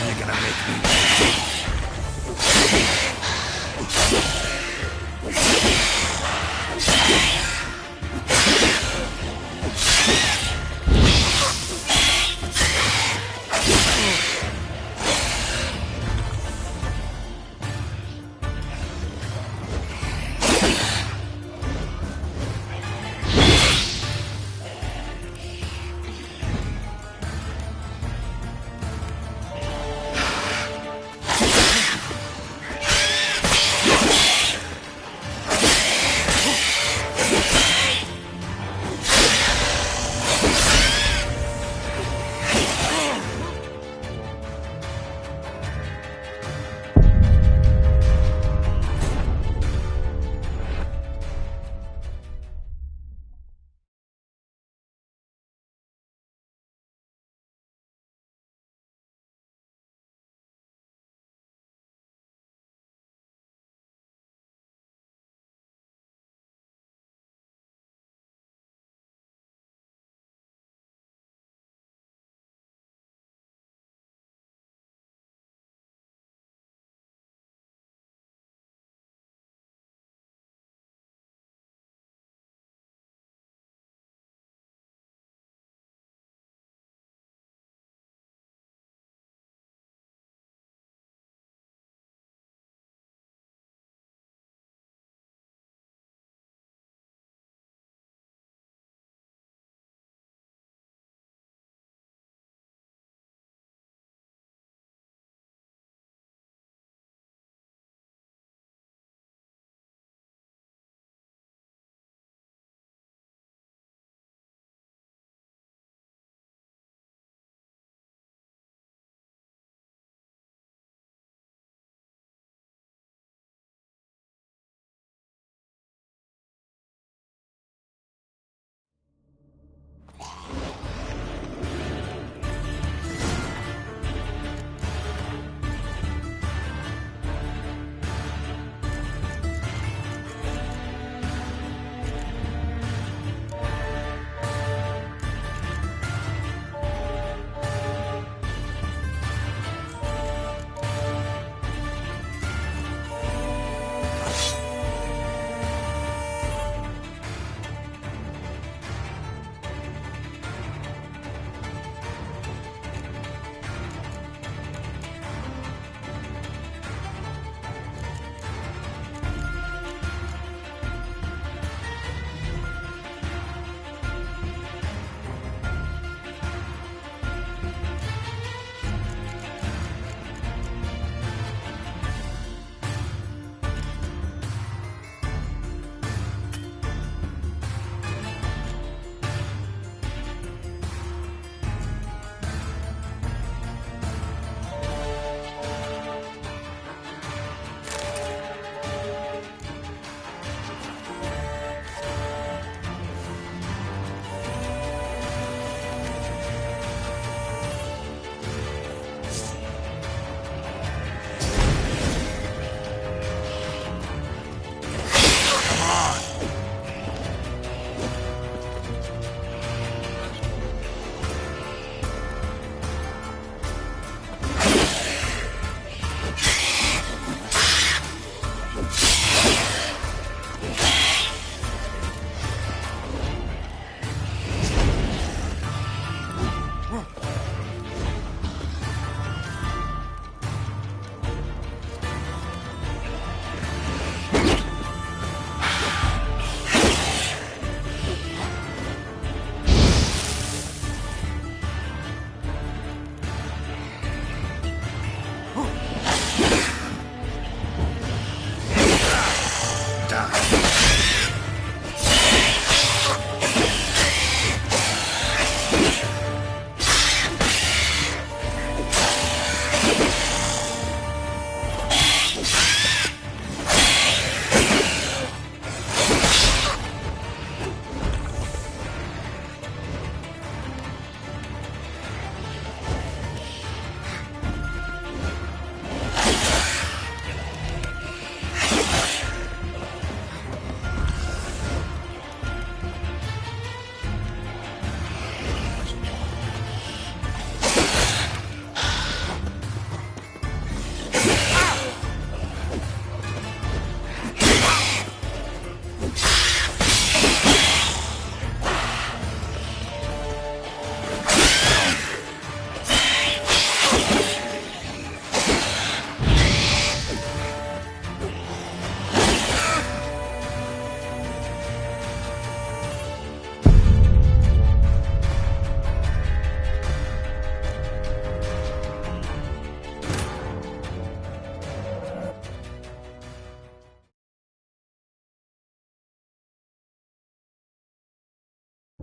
They're gonna make me wait.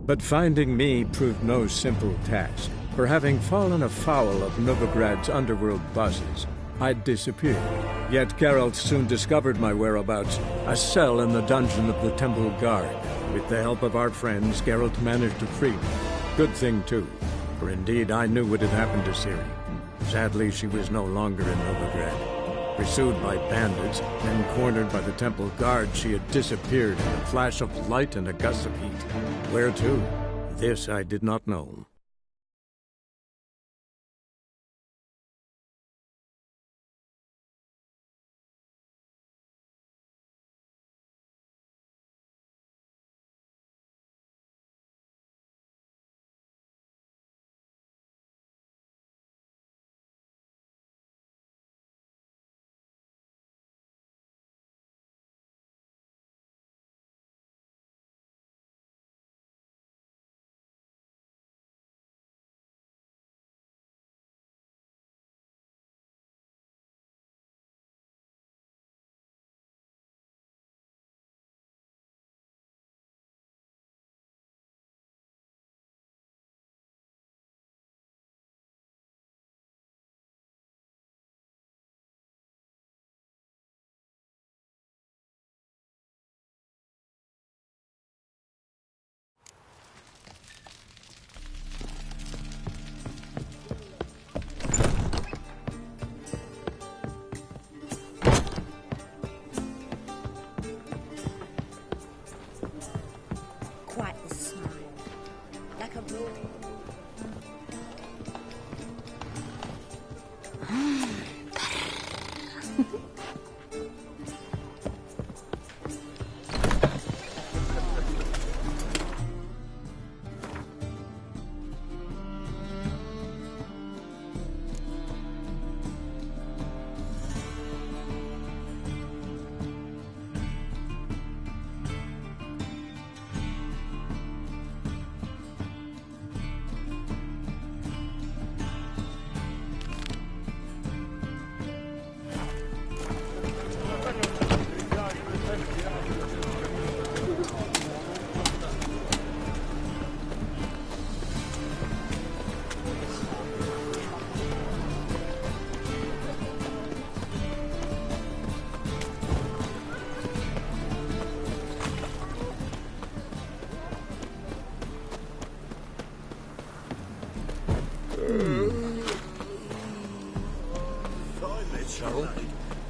But finding me proved no simple task, for having fallen afoul of Novigrad's underworld bosses, I'd disappeared. Yet Geralt soon discovered my whereabouts, a cell in the dungeon of the Temple Guard. With the help of our friends, Geralt managed to free me. Good thing, too, for indeed I knew what had happened to Ciri. Sadly, she was no longer in Novigrad. Pursued by bandits, then cornered by the Temple Guard, she had disappeared in a flash of light and a gust of heat. Where to? This I did not know. Quite the smile. Like a rule.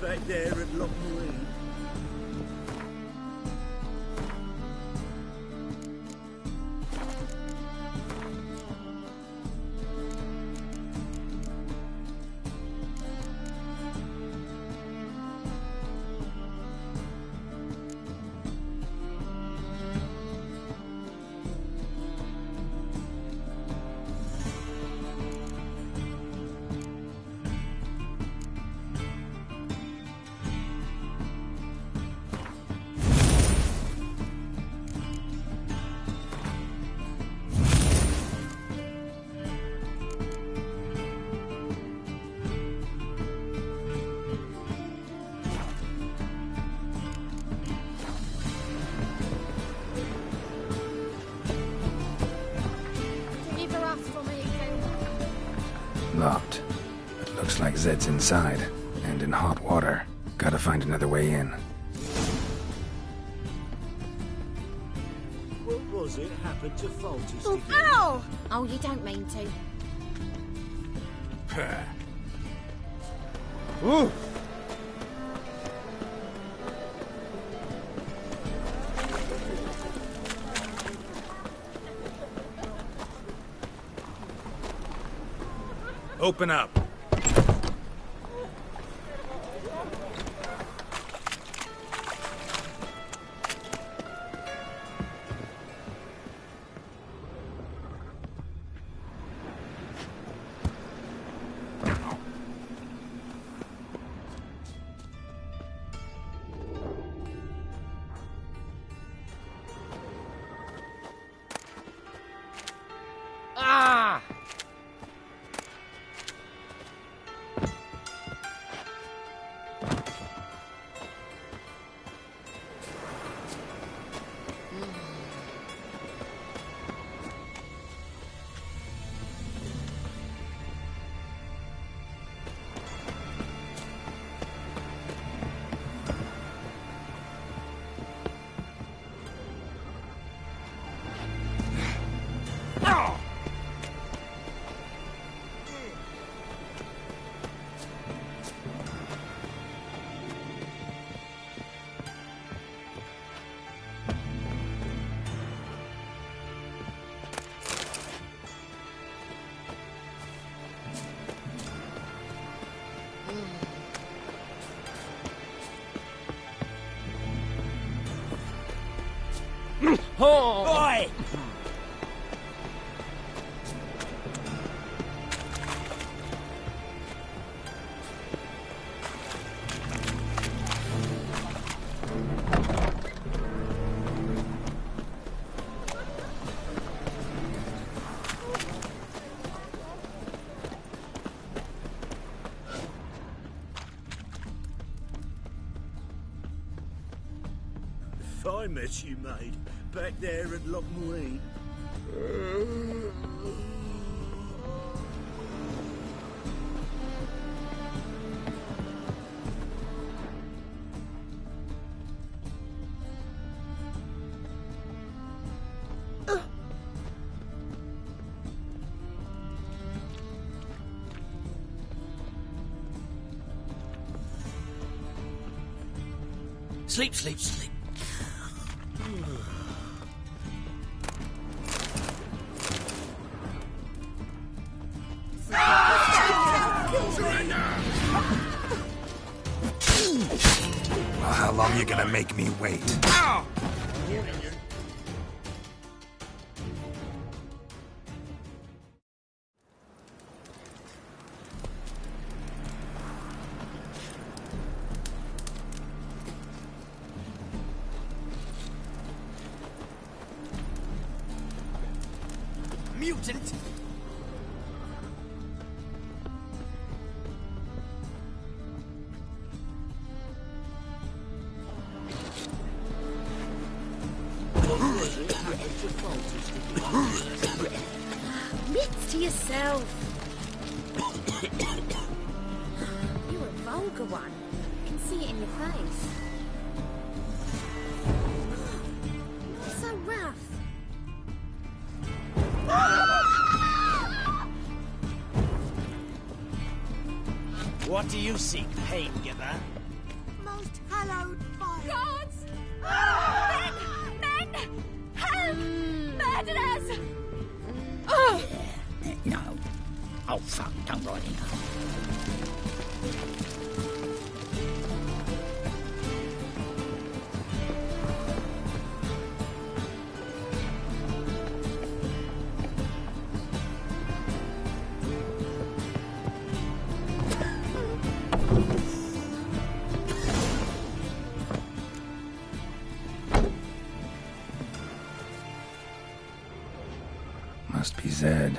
Back there at Loch Marine. Locked. It looks like Zed's inside, and in hot water. Gotta find another way in. What was it happened to Faulty? Oh, ow! Oh, you don't mean to. Ooh! Open up. Oi! Fine mess you made, back there at Lochmarine. Sleep, sleep, sleep. Well, how long you gonna make me wait? Mutant! Mitts to yourself. You're a vulgar one. I can see it in your face. Not so rough. What do you seek, pain giver? Most hallowed fire. Gods! Men! Help! Murderers! Oh! No. Oh, fuck, don't write it up. Must be Zed.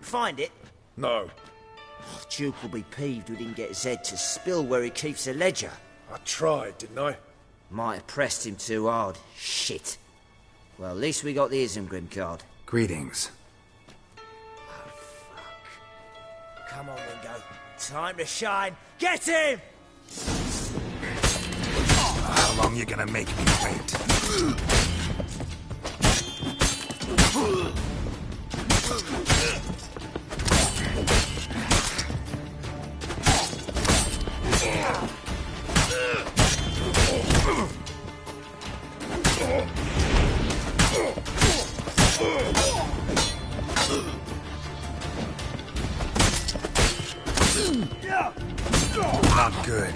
Find it? No. Duke will be peeved we didn't get Zed to spill where he keeps the ledger. I tried, didn't I? Might have pressed him too hard. Shit. Well, at least we got the Isengrim card. Greetings. Come on, Ringo. Time to shine. Get him! How long you gonna make me wait? Not good.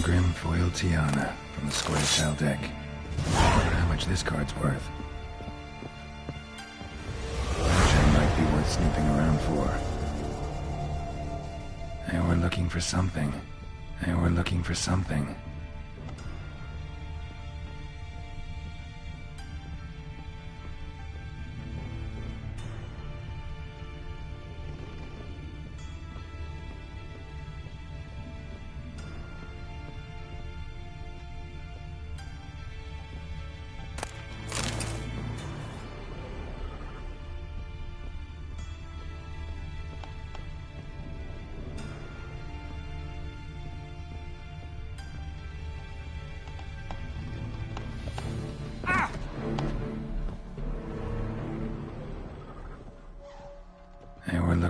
Grim Foil Tiana from the Square Shell deck. I wonder how much this card's worth. Legend might be worth snooping around for. They were looking for something. They were looking for something.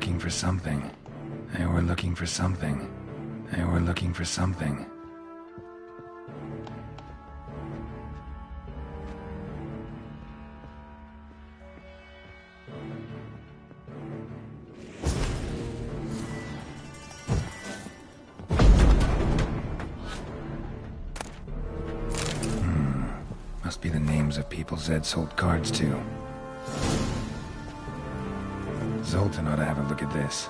looking for something. They were looking for something. They were looking for something. Must be the names of people Zed sold cards to. Zoltan ought to have a look at this.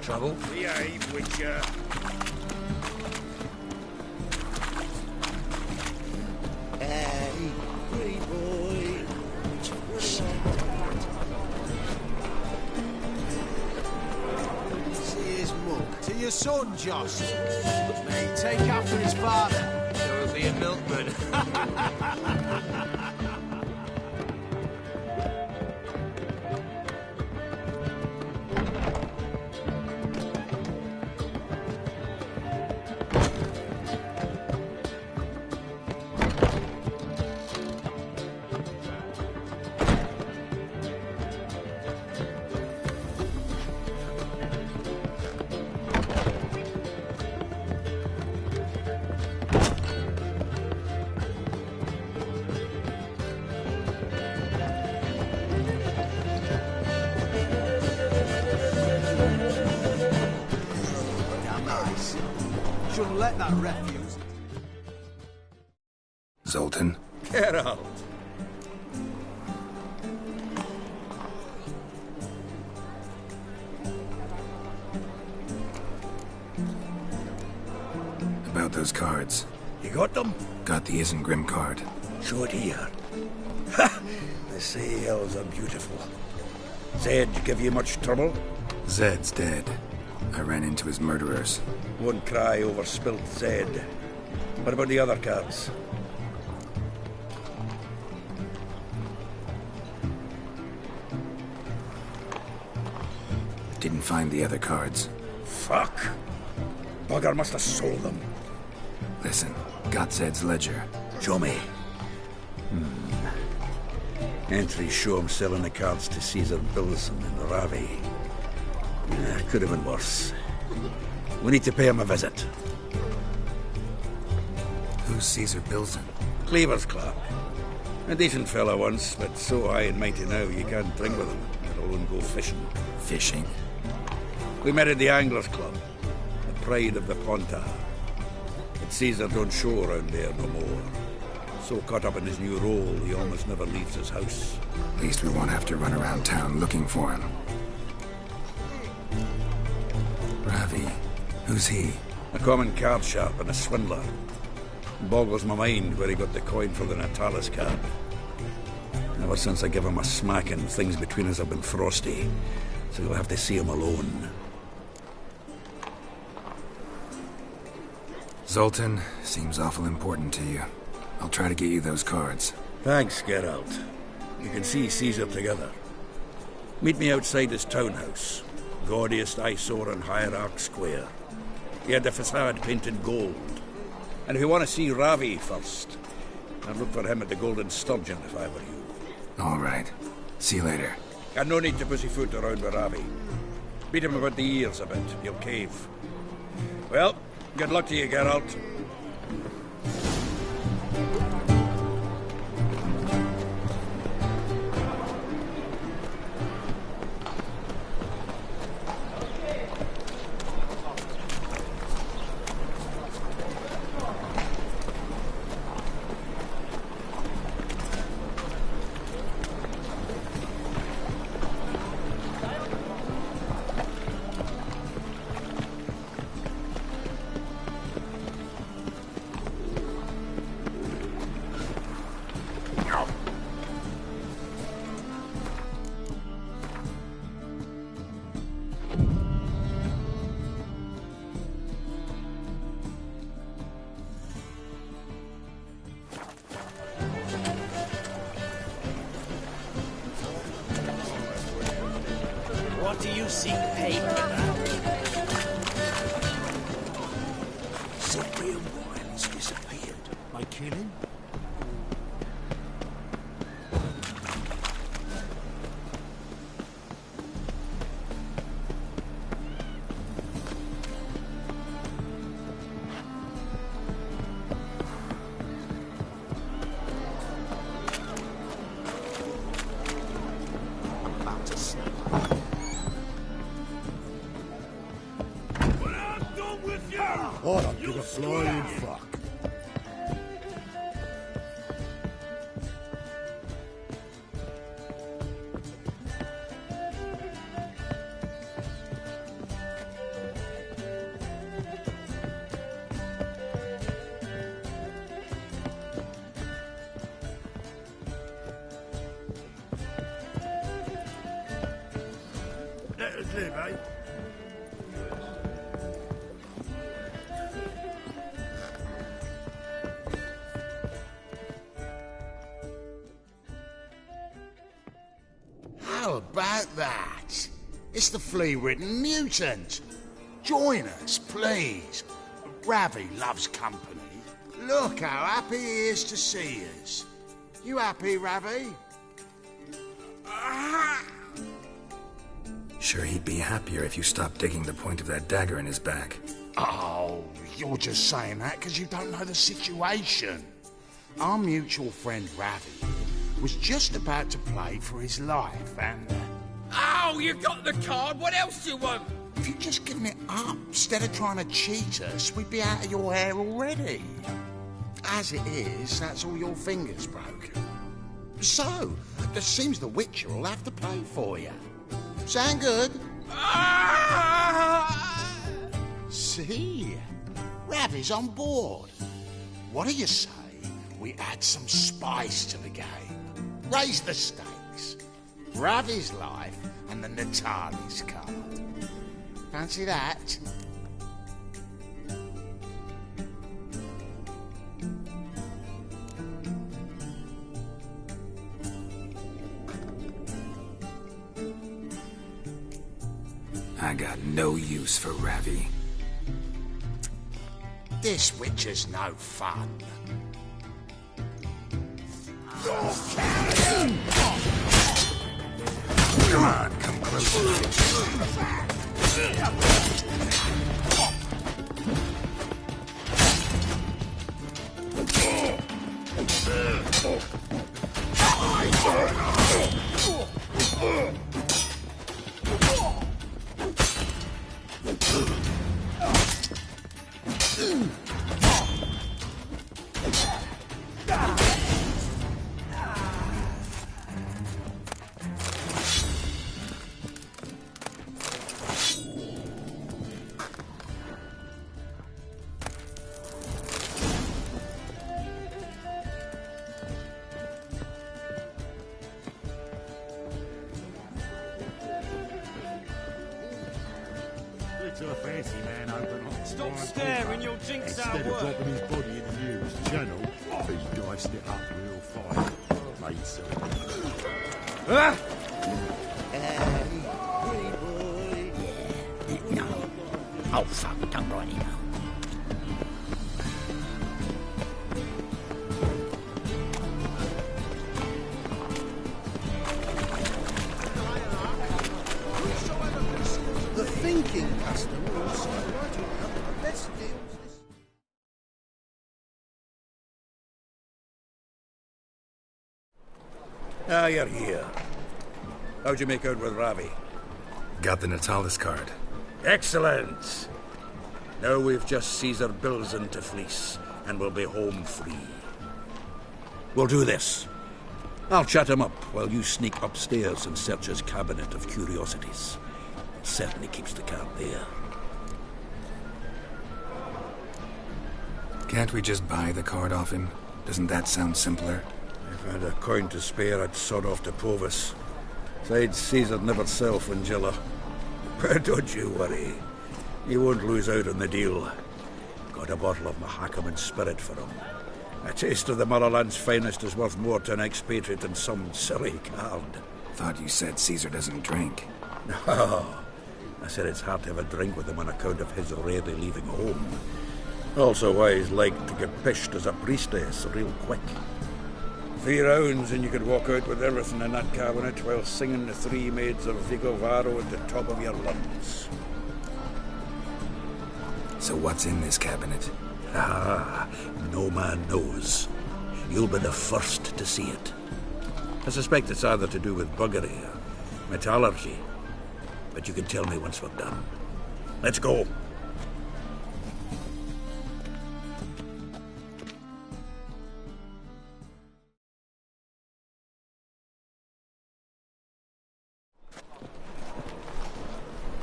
Trouble? Behave, Witcher. Hey, free boy. See his mug. To your son, Josh. Mate, take after his father. There will be a milkman. Shouldn't let that refuse. Zoltan? Get out. About those cards. You got them? Got the Isengrim card. Show it here. Ha! The sea elves are beautiful. Zed give you much trouble? Zed's dead. I ran into his murderers. Won't cry over spilt Zed. What about the other cards? Didn't find the other cards. Fuck! Bugger must have sold them. Listen, got Zed's ledger. Show me. Entries show him selling the cards to Caesar Bilson and Ravi. Could have been worse. We need to pay him a visit. Who's Caesar Bilson? Cleaver's clerk. A decent fellow once, but so high and mighty now you can't drink with him, let alone go fishing. Fishing? We met at the Anglers Club, the pride of the Ponta. But Caesar don't show around there no more. So caught up in his new role, he almost never leaves his house. At least we won't have to run around town looking for him. Ravi, who's he? A common card sharp and a swindler. Boggles my mind where he got the coin for the Natalis card. Ever since I gave him a smacking, things between us have been frosty. So you'll have to see him alone. Zoltan, seems awful important to you. I'll try to get you those cards. Thanks, Geralt. You can see Caesar together. Meet me outside his townhouse. Gaudiest eyesore on Hierarch Square. He had the facade painted gold. And if you want to see Ravi first, I'd look for him at the Golden Sturgeon if I were you. All right. See you later. And no need to pussyfoot around with Ravi. Beat him about the ears a bit. He'll cave. Well, good luck to you, Geralt. What do you seek payment about? Cyprian Wiles disappeared. By killing? I don't give a flying fuck. Let us live, eh? How about that? It's the flea-ridden mutant. Join us, please. Ravi loves company. Look how happy he is to see us. You happy, Ravi? Sure, he'd be happier if you stopped digging the point of that dagger in his back. Oh, you're just saying that because you don't know the situation. Our mutual friend Ravi was just about to play for his life, and... Oh, you got the card! What else do you want? If you'd just given it up, instead of trying to cheat us, we'd be out of your hair already. As it is, that's all your fingers broken. So, it seems the Witcher will have to pay for you. Sound good? See? Ravi's on board. What do you say we add some spice to the game? Raise the stakes. Ravi's life and the Natalis card. Fancy that? I got no use for Ravi. This witch is no fun. Come on, come closer. To a fancy man open up. Stop staring, you'll jinx our Instead of work. dropping his body in the nearest channel, he diced it up real fine. Made so. Ah! No. Oh, fuck, don't write it now. The thinking customer also writing out the best deals. Ah, you're here. How'd you make out with Ravi? Got the Natalis card. Excellent! Now we've just Caesar Bilzen to fleece, and we'll be home free. We'll do this. I'll chat him up while you sneak upstairs and search his cabinet of curiosities. It certainly keeps the card there. Can't we just buy the card off him? Doesn't that sound simpler? If I had a coin to spare, I'd sod off to Provis. Besides, Caesar'd never sell Fringilla. But don't you worry. He won't lose out on the deal. Got a bottle of Mahakaman spirit for him. A taste of the motherland's finest is worth more to an expatriate than some silly card. Thought you said Caesar doesn't drink. No. I said it's hard to have a drink with him on account of his rarely leaving home. Also why he's like to get pished as a priestess real quick. 3 rounds and you could walk out with everything in that cabinet while singing the 3 maids of Vigovaro at the top of your lungs. So what's in this cabinet? Ah, no man knows. You'll be the first to see it. I suspect it's either to do with buggery or metallurgy. But you can tell me once we're done. Let's go.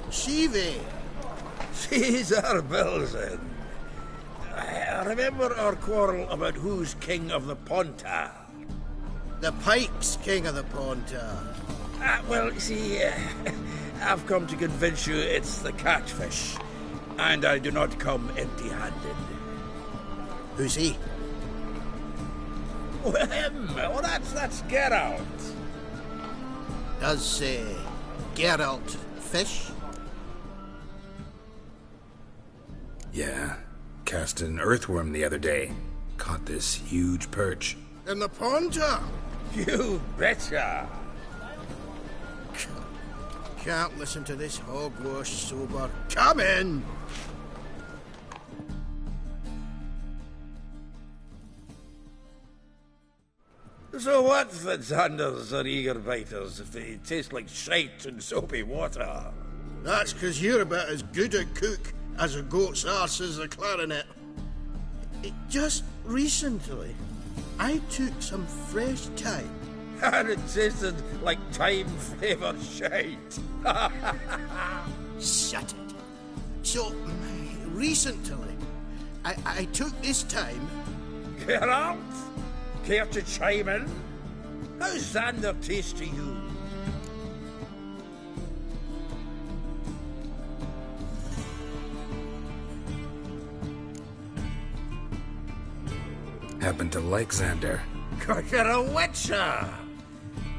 Shivi! Caesar Bilzen. Remember our quarrel about who's king of the Pontar? The Pike's king of the Pontar. Well, you see, I've come to convince you it's the catfish. And I do not come empty-handed. Who's he? Well, him. Oh, that's Geralt. Does, Geralt fish? Yeah. Cast an earthworm the other day. Caught this huge perch. In the Pontar? You betcha. Can't listen to this hogwash sober. Come in! So what's the Zanders or eager biters if they taste like shite and soapy water? That's 'cause you're about as good a cook as a goat's arse is a clarinet. Just recently, I took some fresh thyme. And it tasted like thyme-flavoured shite. Shut it. So, recently, I took this thyme. Geralt? Care to chime in? How's Xander taste to you? happen to like Xander. 'Cause you're a witcher!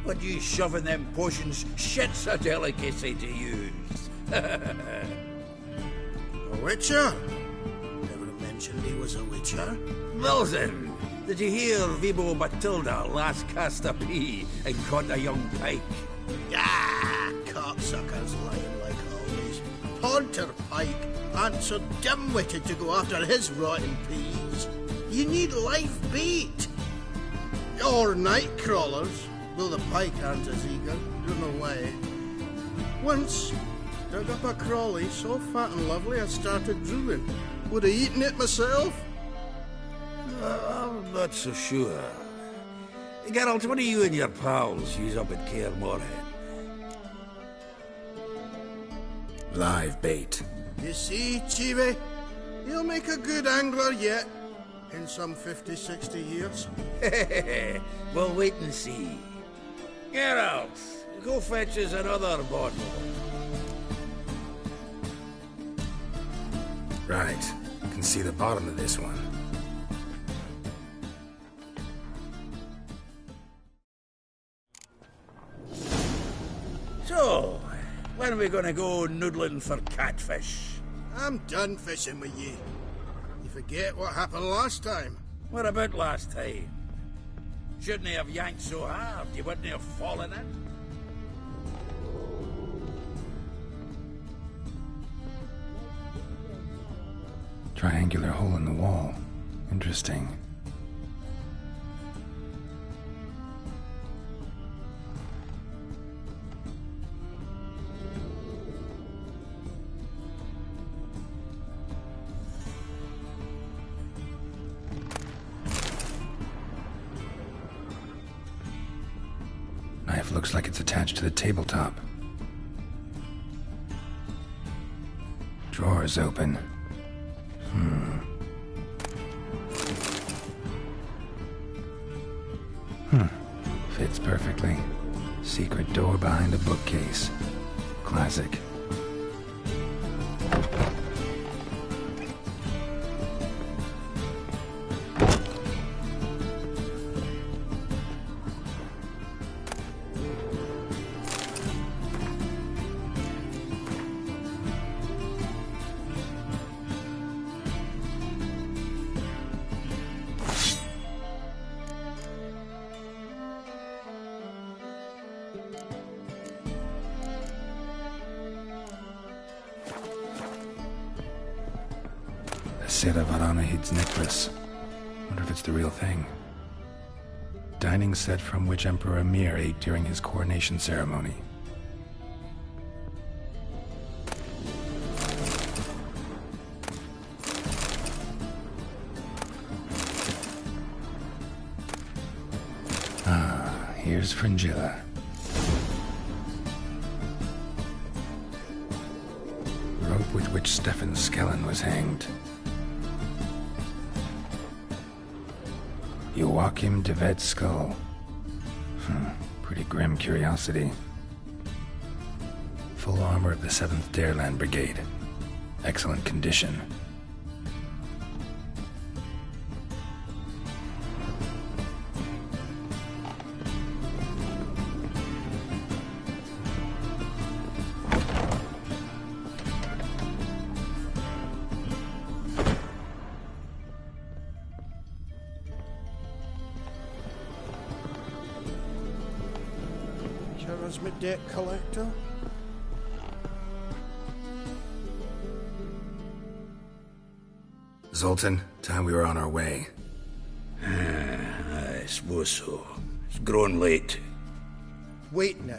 But you shoving them potions shit's a delicacy to use. A witcher? Never mentioned he was a witcher. Wilson, did you hear Vibo Matilda last cast a pea and caught a young pike? Ah, cocksuckers lying like always. Ponter Pike aren't so dim-witted to go after his rotten peas. You need live bait. Or night crawlers. Though the pike aren't as eager. Don't know why. Once, dug up a crawly so fat and lovely I started drooling. Would have eaten it myself. I'm not so sure. Geralt, what do you and your pals use up at Kaer Morhen? Live bait. You see, Chibi? He'll make a good angler yet. In some 50, 60 years. We'll wait and see. Geralt, go fetch us another bottle. Right. You can see the bottom of this one. So, when are we gonna go noodling for catfish? I'm done fishing with you. You forget what happened last time. What about last time? Shouldn't he have yanked so hard you wouldn't have fallen in? Triangular hole in the wall. Interesting. Knife looks like it's attached to the tabletop. Drawer is open. Fits perfectly. Secret door behind a bookcase. Classic. Sera Varanahid's necklace. Wonder if it's the real thing. Dining set from which Emperor Emir ate during his coronation ceremony. Ah, here's Fringilla. Rope with which Stefan Skellen was hanged. Joachim de Ved's skull. Pretty grim curiosity. Full armor of the 7th Dareland Brigade. Excellent condition. My debt collector. Zoltan, time we were on our way. I suppose so. It's grown late. Wait now.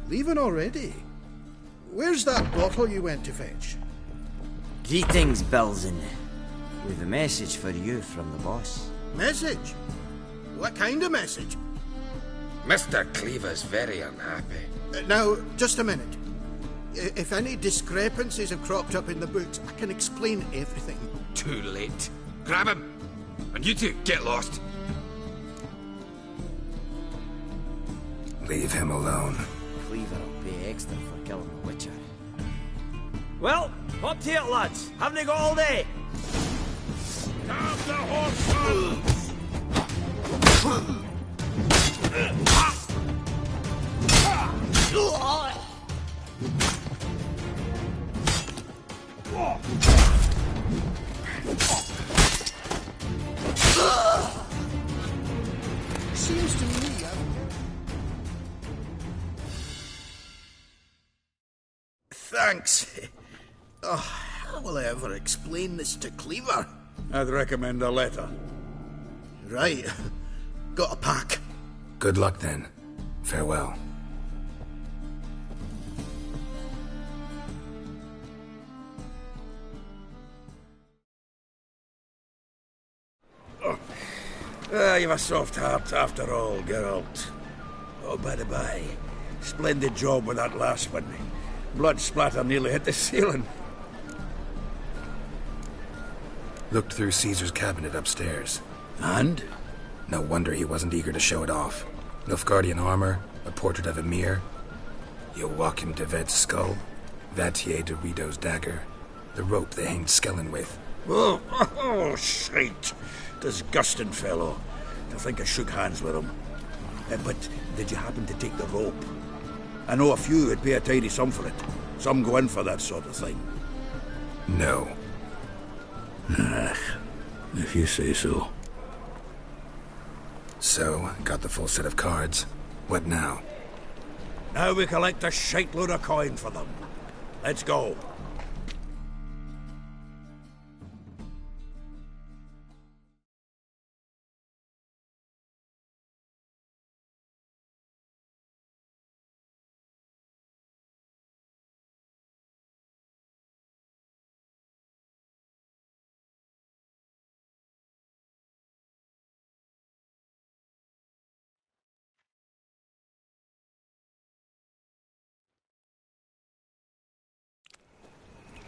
Leaving already? Where's that bottle you went to fetch? Greetings, Belzen. We've a message for you from the boss. Message? What kind of message? Mr. Cleaver's very unhappy. Now, just a minute. If any discrepancies have cropped up in the books, I can explain everything. Too late. Grab him! And you two, get lost. Leave him alone. Cleaver will pay extra for killing the Witcher. Well, up to it, lads. Haven't you got all day? Have the horses! Seems to me Thanks. Oh, how will I ever explain this to Cleaver? I'd recommend a letter. Right. Got a pack. Good luck then. Farewell. You've a soft heart after all, Geralt. Oh, by the by, splendid job with that last one. Blood splatter nearly hit the ceiling. Looked through Caesar's cabinet upstairs. And? No wonder he wasn't eager to show it off. Nilfgaardian armor, a portrait of Emir, Joachim de Vet's skull, Vatier de Rideau's dagger, the rope they hanged Skellen with. Oh, shite. Disgusting fellow. To think I shook hands with him. But did you happen to take the rope? I know a few would pay a tidy sum for it. Some go in for that sort of thing. No. If you say so. So, got the full set of cards. What now? Now we collect a shite load of coin for them. Let's go.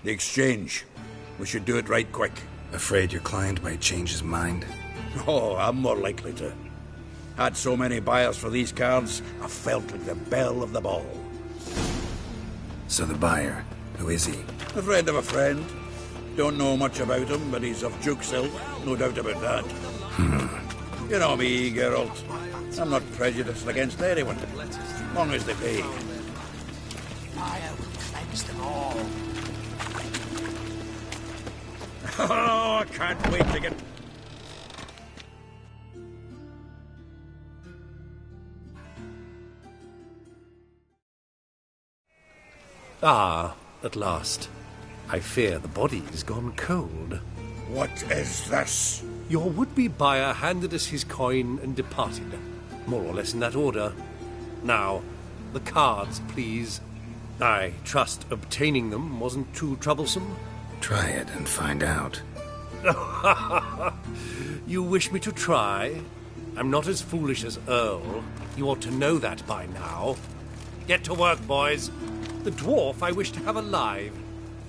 The exchange. We should do it right quick. Afraid your client might change his mind? Oh, I'm more likely to. Had so many buyers for these cards, I felt like the belle of the ball. So the buyer, who is he? A friend of a friend. Don't know much about him, but he's of Duke's ilk, no doubt about that. You know me, Geralt. I'm not prejudiced against anyone, as long as they pay. Fire will cleanse them all. Oh, I can't wait to get... Ah, at last. I fear the body's gone cold. What is this? Your would-be buyer handed us his coin and departed. More or less in that order. Now, the cards, please. I trust obtaining them wasn't too troublesome? Try it and find out. You wish me to try? I'm not as foolish as Earl. You ought to know that by now. Get to work, boys. The dwarf I wish to have alive.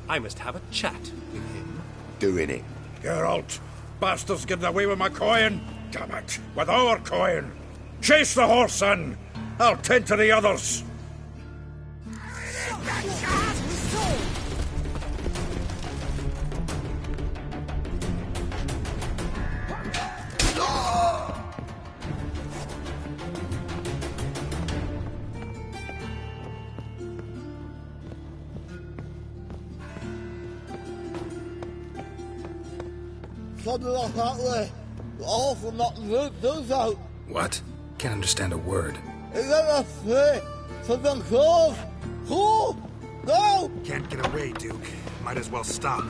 I must have a chat with him. Doing it. Geralt, bastards getting away with my coin. Damn it, with our coin. Chase the horse, son. I'll tend to the others. Something like that way. All from not those out. What? Can't understand a word. Is that a thing? Something close? Who? No! Can't get away, Duke. Might as well stop.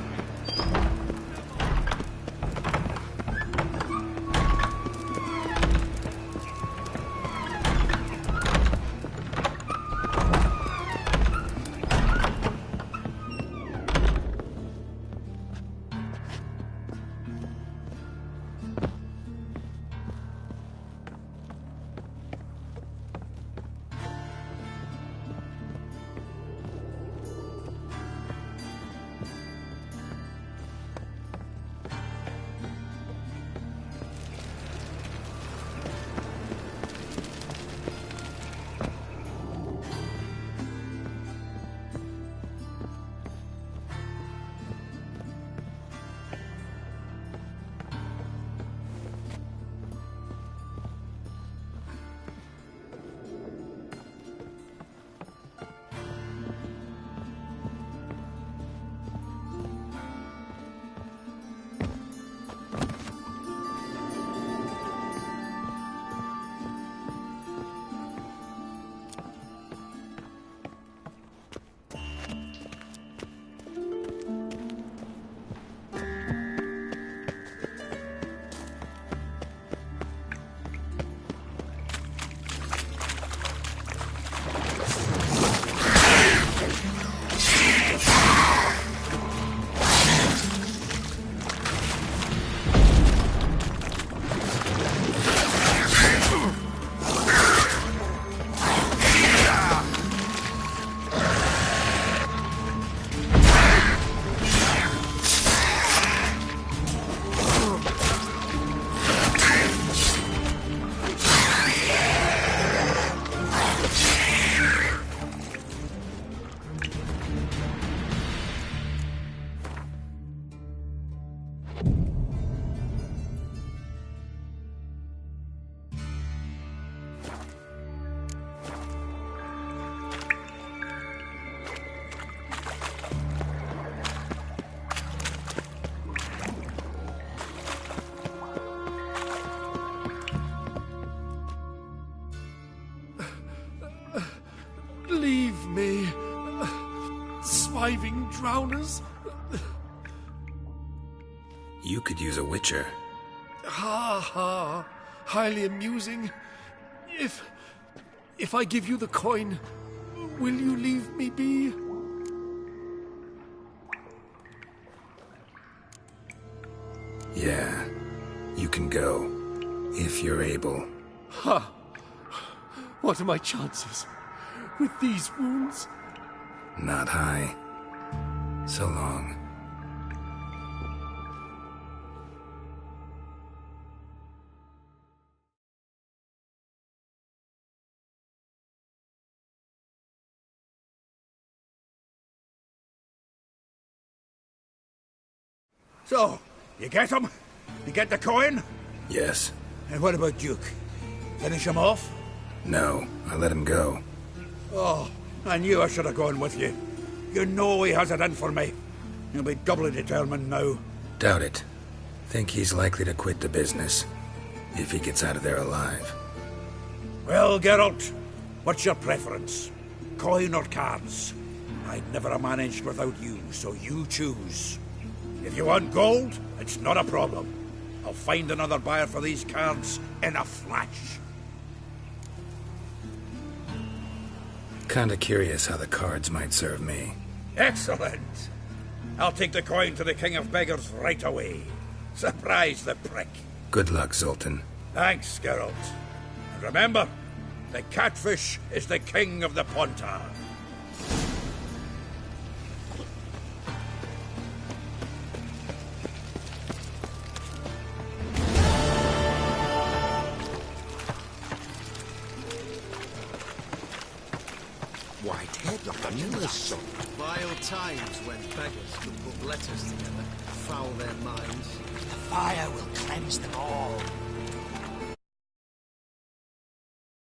surviving drowners. You could use a witcher. Ha ha. Highly amusing. If I give you the coin, will you leave me be? Yeah, you can go, if you're able. Ha! What are my chances with these wounds? Not high. So long. So, you get him? You get the coin? Yes. And what about Duke? Finish him off? No, I let him go. Oh, I knew I should have gone with you. You know he has it in for me. He'll be doubly determined now. Doubt it. Think he's likely to quit the business, if he gets out of there alive. Well, Geralt, what's your preference? Coin or cards? I'd never have managed without you, so you choose. If you want gold, it's not a problem. I'll find another buyer for these cards in a flash. Kinda curious how the cards might serve me. Excellent. I'll take the coin to the King of Beggars right away. Surprise the prick. Good luck, Zoltan. Thanks, Geralt. And remember, the catfish is the king of the Pontar. Whitehead like a miller's son. Vile times when beggars could put letters together, foul their minds. The fire will cleanse them all.